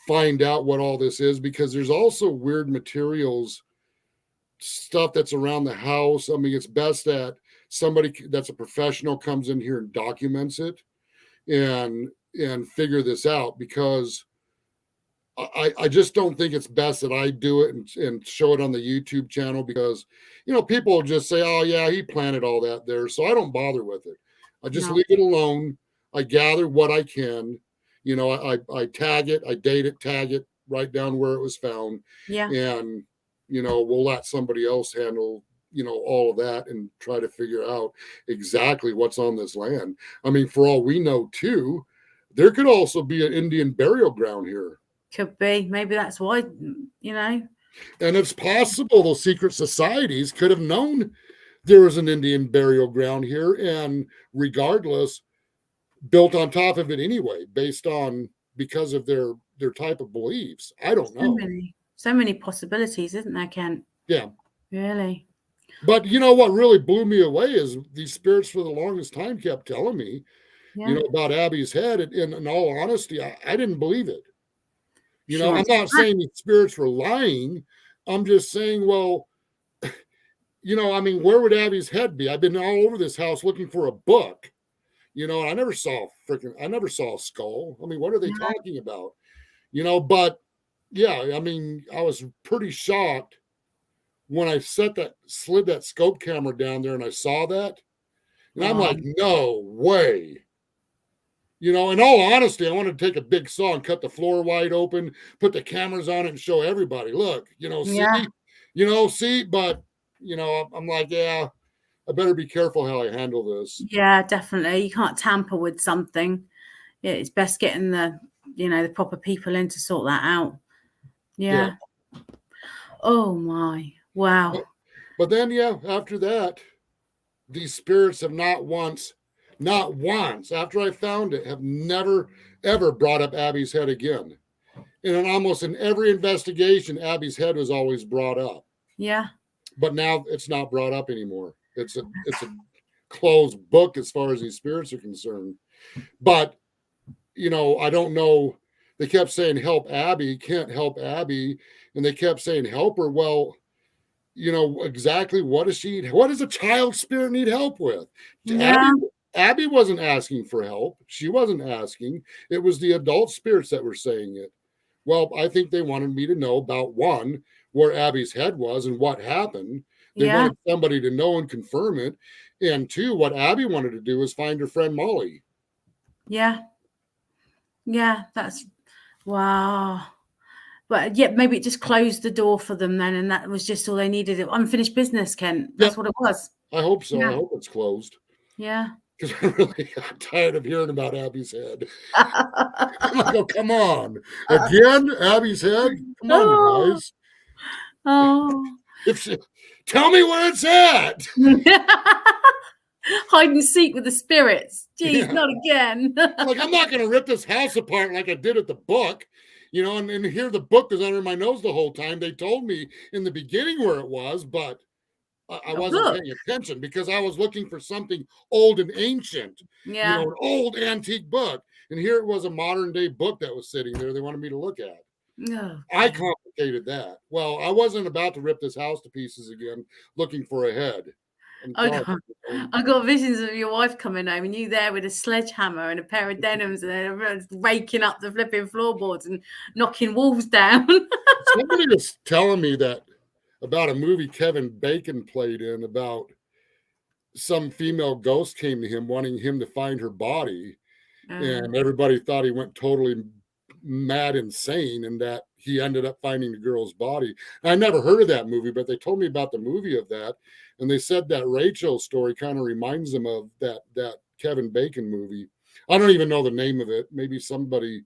find out what all this is, because there's also weird materials, stuff that's around the house. I mean, it's best that somebody that's a professional comes in here and documents it and figure this out, because I just don't think it's best that I do it and show it on the YouTube channel, because, people will just say, oh yeah, he planted all that there. So I don't bother with it. I just No. leave it alone. I gather what I can. You know, I tag it, I date it, tag it, write down where it was found. Yeah. And, you know, we'll let somebody else handle, you know, all of that and try to figure out exactly what's on this land. I mean, for all we know, too, there could also be an Indian burial ground here. Could be. Maybe that's why, you know. And it's possible those secret societies could have known there was an Indian burial ground here, and regardless, built on top of it anyway, because of their type of beliefs. I don't know. So many possibilities, isn't there, Kent? Yeah. Really? But you know what really blew me away is these spirits for the longest time kept telling me, you know, about Abby's head. And in all honesty, I didn't believe it. You know, I'm not saying these spirits were lying. I'm just saying, well, you know, I mean, where would Abby's head be? I've been all over this house looking for a book. You know, I never saw a skull. I mean, what are they talking about? You know, but yeah, I mean, I was pretty shocked when I slid that scope camera down there and I saw that. And I'm like, no way. You know, in all honesty, I wanted to take a big saw and cut the floor wide open, put the cameras on it and show everybody, look, you know, see, but, you know, I'm like, yeah, I better be careful how I handle this. Yeah, definitely. You can't tamper with something. Yeah, it's best getting the proper people in to sort that out. Yeah. Oh my. Wow. But then, after that, these spirits have not once, after I found it, have never, ever brought up Abby's head again. And almost in every investigation, Abby's head was always brought up. Yeah. But now it's not brought up anymore. It's a closed book as far as these spirits are concerned. But, you know, I don't know. They kept saying, help Abby, can't help Abby. And they kept saying, help her. Well, you know, exactly what does a child spirit need help with? Yeah. Abby wasn't asking for help. She wasn't asking. It was the adult spirits that were saying it. Well, I think they wanted me to know about, one, where Abby's head was and what happened. They wanted somebody to know and confirm it. And two, what Abby wanted to do was find her friend Molly. Yeah. Yeah, that's wow. But yeah, maybe it just closed the door for them then, and that was just all they needed. Unfinished business, Kent. That's what it was. I hope so. Yeah. I hope it's closed. Yeah. Because I really got tired of hearing about Abby's head. I'm like, oh, come on. Again, Abby's head? Come on, guys. Oh. Tell me where it's at. Hide and seek with the spirits. Jeez, not again. Like, I'm not going to rip this house apart like I did at the book. You know, and here the book was under my nose the whole time. They told me in the beginning where it was, but I wasn't paying attention because I was looking for something old and ancient. Yeah. You know, an old antique book. And here it was a modern day book that was sitting there they wanted me to look at. Oh, I complicated that. Well, I wasn't about to rip this house to pieces again looking for a head. I got visions of your wife coming home and you there with a sledgehammer and a pair of denims and everyone's raking up the flipping floorboards and knocking walls down. Somebody was telling me that about a movie Kevin Bacon played in about some female ghost came to him wanting him to find her body. And everybody thought he went totally mad insane and that he ended up finding the girl's body. I never heard of that movie, but they told me about the movie of that. And they said that Rachel story kind of reminds them of that Kevin Bacon movie. I don't even know the name of it. Maybe somebody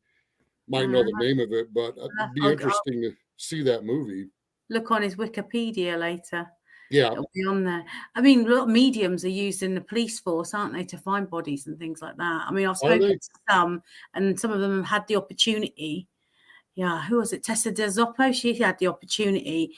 might know the name of it, but it'd be interesting to see that movie. Look on his Wikipedia later. Yeah. It'll be on there. I mean, a lot of mediums are used in the police force, aren't they, to find bodies and things like that. I mean, I've spoken to some, and some of them have had the opportunity. Yeah, who was it? Tessa De Zoppo. She had the opportunity.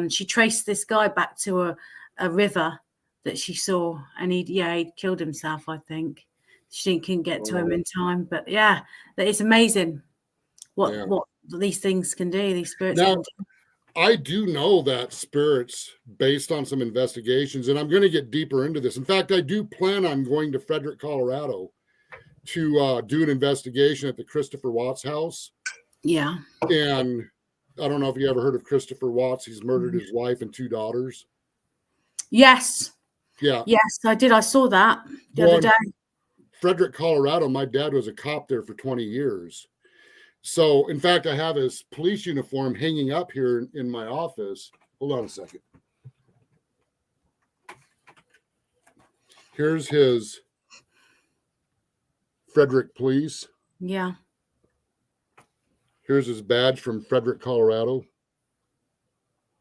She traced this guy back to a river that she saw, and he'd killed himself, I think. She couldn't get to him in time. But yeah, it's amazing what these things can do, these spirits can do. I do know that spirits, based on some investigations, and I'm going to get deeper into this. In fact, I do plan on going to Frederick, Colorado to do an investigation at the Christopher Watts house. Yeah. And I don't know if you ever heard of Christopher Watts. He's murdered his wife and 2 daughters. Yes. Yeah. Yes, I did. I saw that the other day. Frederick, Colorado, my dad was a cop there for 20 years. So, in fact, I have his police uniform hanging up here in my office. Hold on a second. Here's his Frederick Police. Yeah. Here's his badge from Frederick, Colorado.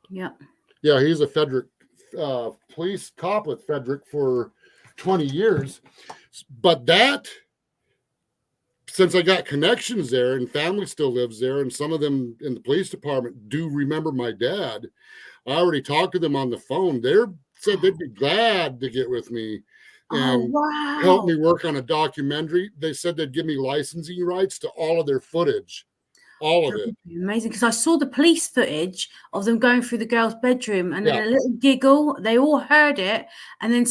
Yeah. Yeah, he's a Frederick police cop with Frederick for 20 years. But that, since I got connections there and family still lives there, and some of them in the police department do remember my dad, I already talked to them on the phone. They said they'd be glad to get with me and help me work on a documentary. They said they'd give me licensing rights to all of their footage. All of it. Amazing, because I saw the police footage of them going through the girl's bedroom, and then a little giggle. They all heard it, and then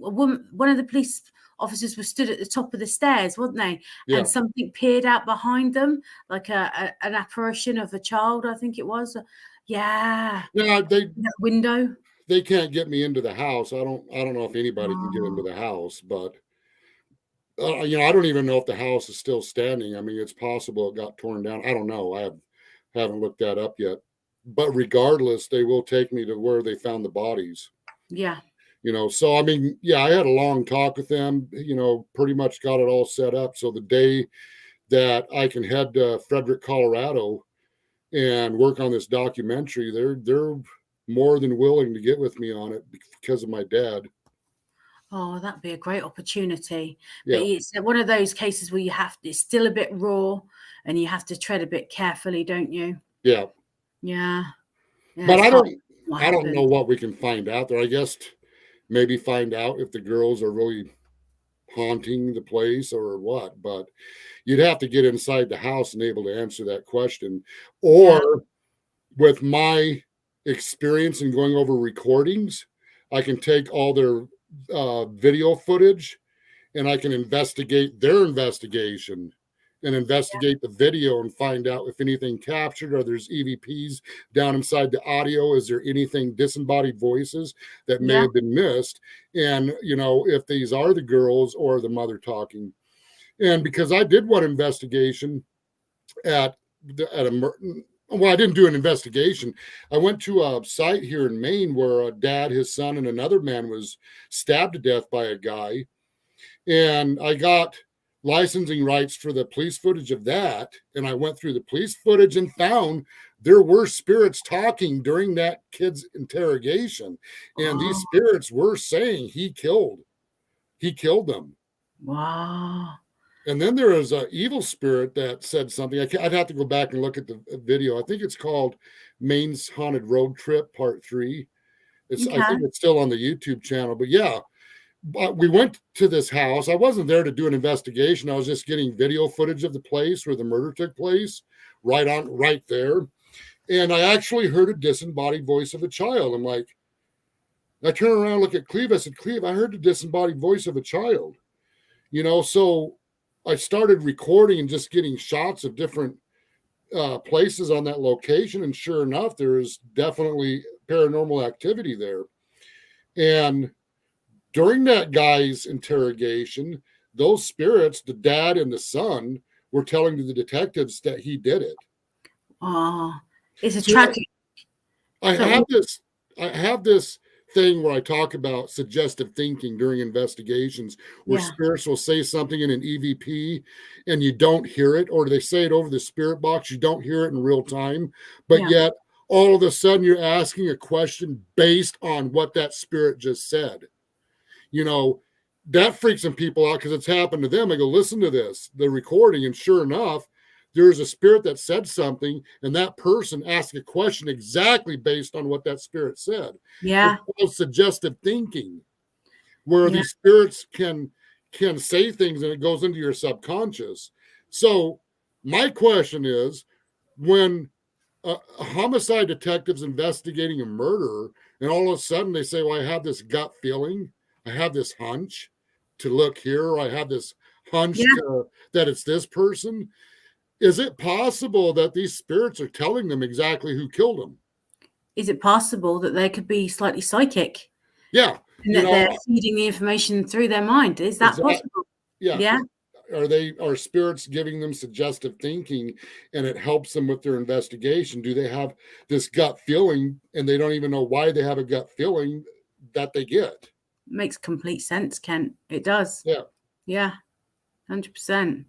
one of the police officers was stood at the top of the stairs, wasn't they? Yeah. And something peered out behind them, like an apparition of a child, I think it was. Yeah. Yeah, that window. They can't get me into the house. I don't know if anybody can get into the house, but I don't even know if the house is still standing. I mean, it's possible it got torn down. I don't know. I haven't looked that up yet. But regardless, they will take me to where they found the bodies. Yeah. So I mean, yeah, I had a long talk with them. Pretty much got it all set up. So the day that I can head to Frederick, Colorado, and work on this documentary, they're more than willing to get with me on it because of my dad. Oh, that'd be a great opportunity. Yeah. But it's one of those cases where it's still a bit raw and you have to tread a bit carefully, don't you? Yeah. Yeah. But I don't know what we can find out there. I guess maybe find out if the girls are really haunting the place or what. But you'd have to get inside the house and able to answer that question. Or with my experience in going over recordings, I can take all their video footage and I can investigate their investigation and investigate the video and find out if anything captured, or there's EVPs down inside the audio. Is there anything disembodied voices that may have been missed? And, if these are the girls or the mother talking. And because I did one investigation I didn't do an investigation. I went to a site here in Maine where a dad, his son, and another man was stabbed to death by a guy. And I got licensing rights for the police footage of that. And I went through the police footage and found there were spirits talking during that kid's interrogation. And these spirits were saying he killed them. Wow. And then there was an evil spirit that said something. I'd have to go back and look at the video. I think it's called Maine's Haunted Road Trip Part 3. I think it's still on the YouTube channel. But yeah, we went to this house. I wasn't there to do an investigation. I was just getting video footage of the place where the murder took place, right there. And I actually heard a disembodied voice of a child. I'm like, I turn around and look at Cleve. I said, Cleve, I heard the disembodied voice of a child. So I started recording and just getting shots of different places on that location. And sure enough, there is definitely paranormal activity there. And during that guy's interrogation, those spirits, the dad and the son, were telling the detectives that he did it. Oh, it's a tragic. I have this thing where I talk about suggestive thinking during investigations, where spirits will say something in an EVP and you don't hear it, or they say it over the spirit box, you don't hear it in real time, but yet all of a sudden you're asking a question based on what that spirit just said. That freaks some people out because it's happened to them. I go, listen to this, the recording, and sure enough, there's a spirit that said something, and that person asked a question exactly based on what that spirit said. Yeah. It's called suggestive thinking, where these spirits can say things and it goes into your subconscious. So my question is, when a homicide detective's investigating a murder, and all of a sudden they say, well, I have this gut feeling, I have this hunch to look here, or I have this hunch that it's this person. Is it possible that these spirits are telling them exactly who killed them? Is it possible that they could be slightly psychic? Yeah. And that they're feeding the information through their mind? Is that possible? Yeah. Yeah. Are spirits giving them suggestive thinking and it helps them with their investigation? Do they have this gut feeling and they don't even know why they have a gut feeling that they get? Makes complete sense, Kent. It does. Yeah. Yeah. 100%.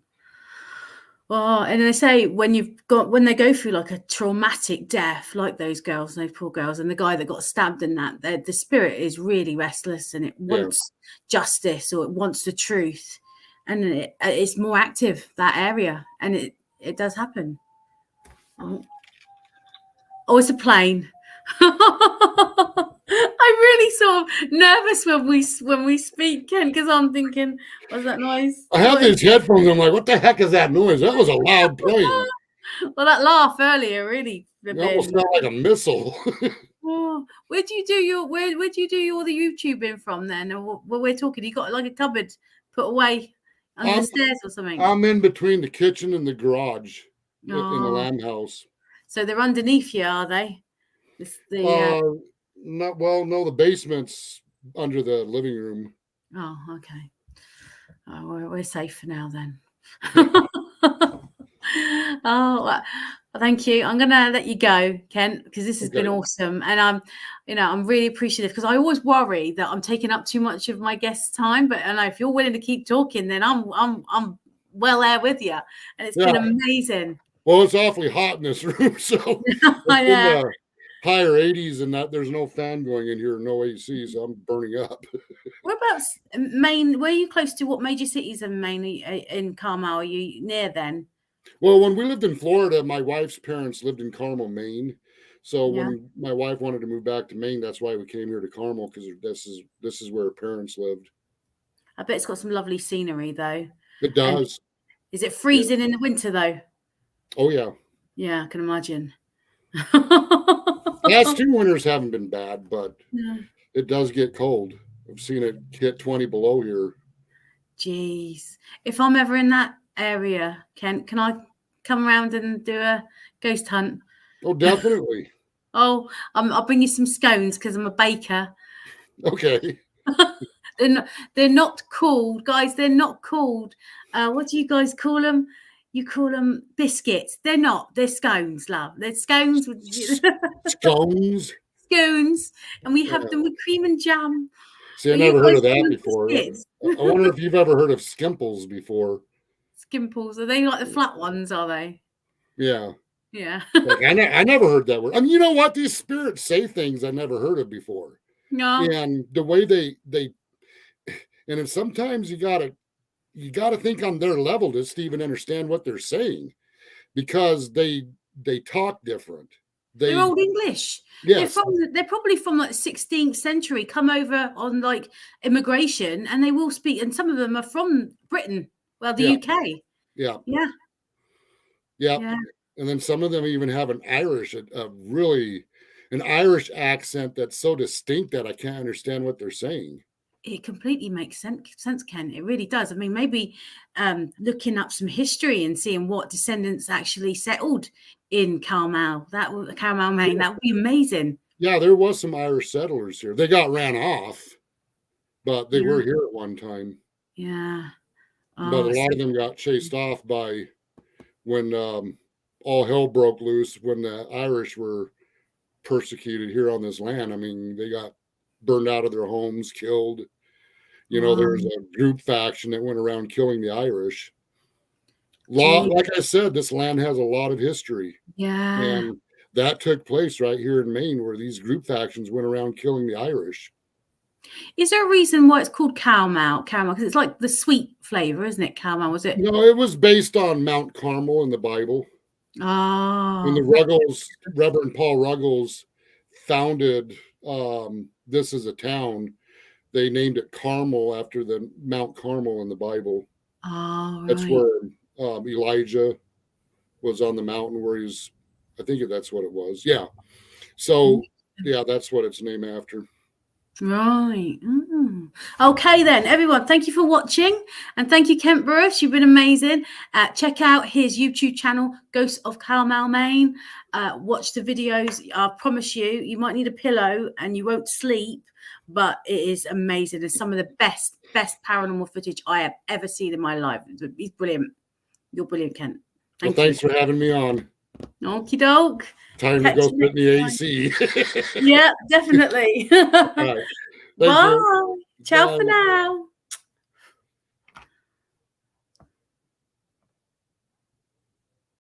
Well, and they say when they go through like a traumatic death, like those poor girls, and the guy that got stabbed in that, the spirit is really restless and it wants justice, or it wants the truth, and it's more active, that area, and it does happen. Oh, it's a plane. I'm really sort of nervous when we speak, Ken, because I'm thinking, what's that noise? I have these headphones. I'm like, what the heck is that noise? That was a loud plane. Well, that laugh earlier really. It almost felt like a missile. Oh, where do you do all the YouTubing from then? Or where we're talking, you got like a cupboard put away under the stairs or something? I'm in between the kitchen and the garage in the lamb house. So they're underneath you, are they? No, the basement's under the living room. Oh, okay. Oh, we're safe for now then. Oh, well, thank you. I'm gonna let you go, Kent, because this has been awesome, and I'm really appreciative, because I always worry that I'm taking up too much of my guest's time. But I know if you're willing to keep talking, then I'm well there with you, and it's been amazing. Well, it's awfully hot in this room, so it's in the higher 80s, and that there's no fan going in here, no AC, so I'm burning up. What about Maine? Were you close to what major cities in Maine? In Carmel, are you near then? Well, when we lived in Florida, my wife's parents lived in Carmel, Maine. So when my wife wanted to move back to Maine, that's why we came here to Carmel, because this is where her parents lived. I bet it's got some lovely scenery, though. It does. And is it freezing in the winter, though? Oh, yeah. Yeah, I can imagine. Last 2 winters haven't been bad, but it does get cold. I've seen it hit 20 below here. Jeez. If I'm ever in that area, Kent, can I come around and do a ghost hunt? Oh, definitely. Oh, I'll bring you some scones, because I'm a baker. Okay. They're not called, guys. They're not called. What do you guys call them? You call them biscuits. They're not. They're scones, love. They're scones. Scones? Scones. And we have them with cream and jam. See, I never heard of that before. Biscuits? I wonder if you've ever heard of skimples before. Skimples. Are they like the flat ones, are they? Yeah. Yeah. Like, I never heard that word. I mean, you know what? These spirits say things I never heard of before. No. And the way they and then sometimes you gotta think on their level just to even understand what they're saying, because they talk different. They're Old English. Yes. They're probably from like 16th century, come over on like immigration, and they will speak, and some of them are from Britain. Well, the UK. Yeah. Yeah. Yeah. And then some of them even have an Irish accent that's so distinct that I can't understand what they're saying. It completely makes sense, Ken. It really does. I mean, maybe looking up some history and seeing what descendants actually settled in Carmel, Carmel, Maine, that would be amazing. Yeah, there was some Irish settlers here. They got ran off, but they were here at one time. Yeah. But a lot of them got chased off by when all hell broke loose, when the Irish were persecuted here on this land. I mean, they got burned out of their homes, killed. You know, there was a group faction that went around killing the Irish. Like I said, this land has a lot of history. Yeah. And that took place right here in Maine, where these group factions went around killing the Irish. Is there a reason why it's called Carmel? Because it's like the sweet flavor, isn't it? Carmel, was it? No, it was based on Mount Carmel in the Bible. Oh. When the Ruggles, Reverend Paul Ruggles, founded this as a town, they named it Carmel after the Mount Carmel in the Bible. Oh, right. That's where Elijah was on the mountain where he's, I think that's what it was. Yeah. So, yeah, that's what it's named after. Right. Okay, then, everyone, thank you for watching. And thank you, Kent Burris. You've been amazing. Check out his YouTube channel, Ghosts of Carmel, Maine. Watch the videos. I promise you, you might need a pillow and you won't sleep. but it is amazing. It's some of the best paranormal footage I have ever seen in my life. He's brilliant. You're brilliant, Kent. Thanks for having me on. Okie doke. Time to go sit in the AC. Yeah, definitely. All right. Bye. Ciao for now.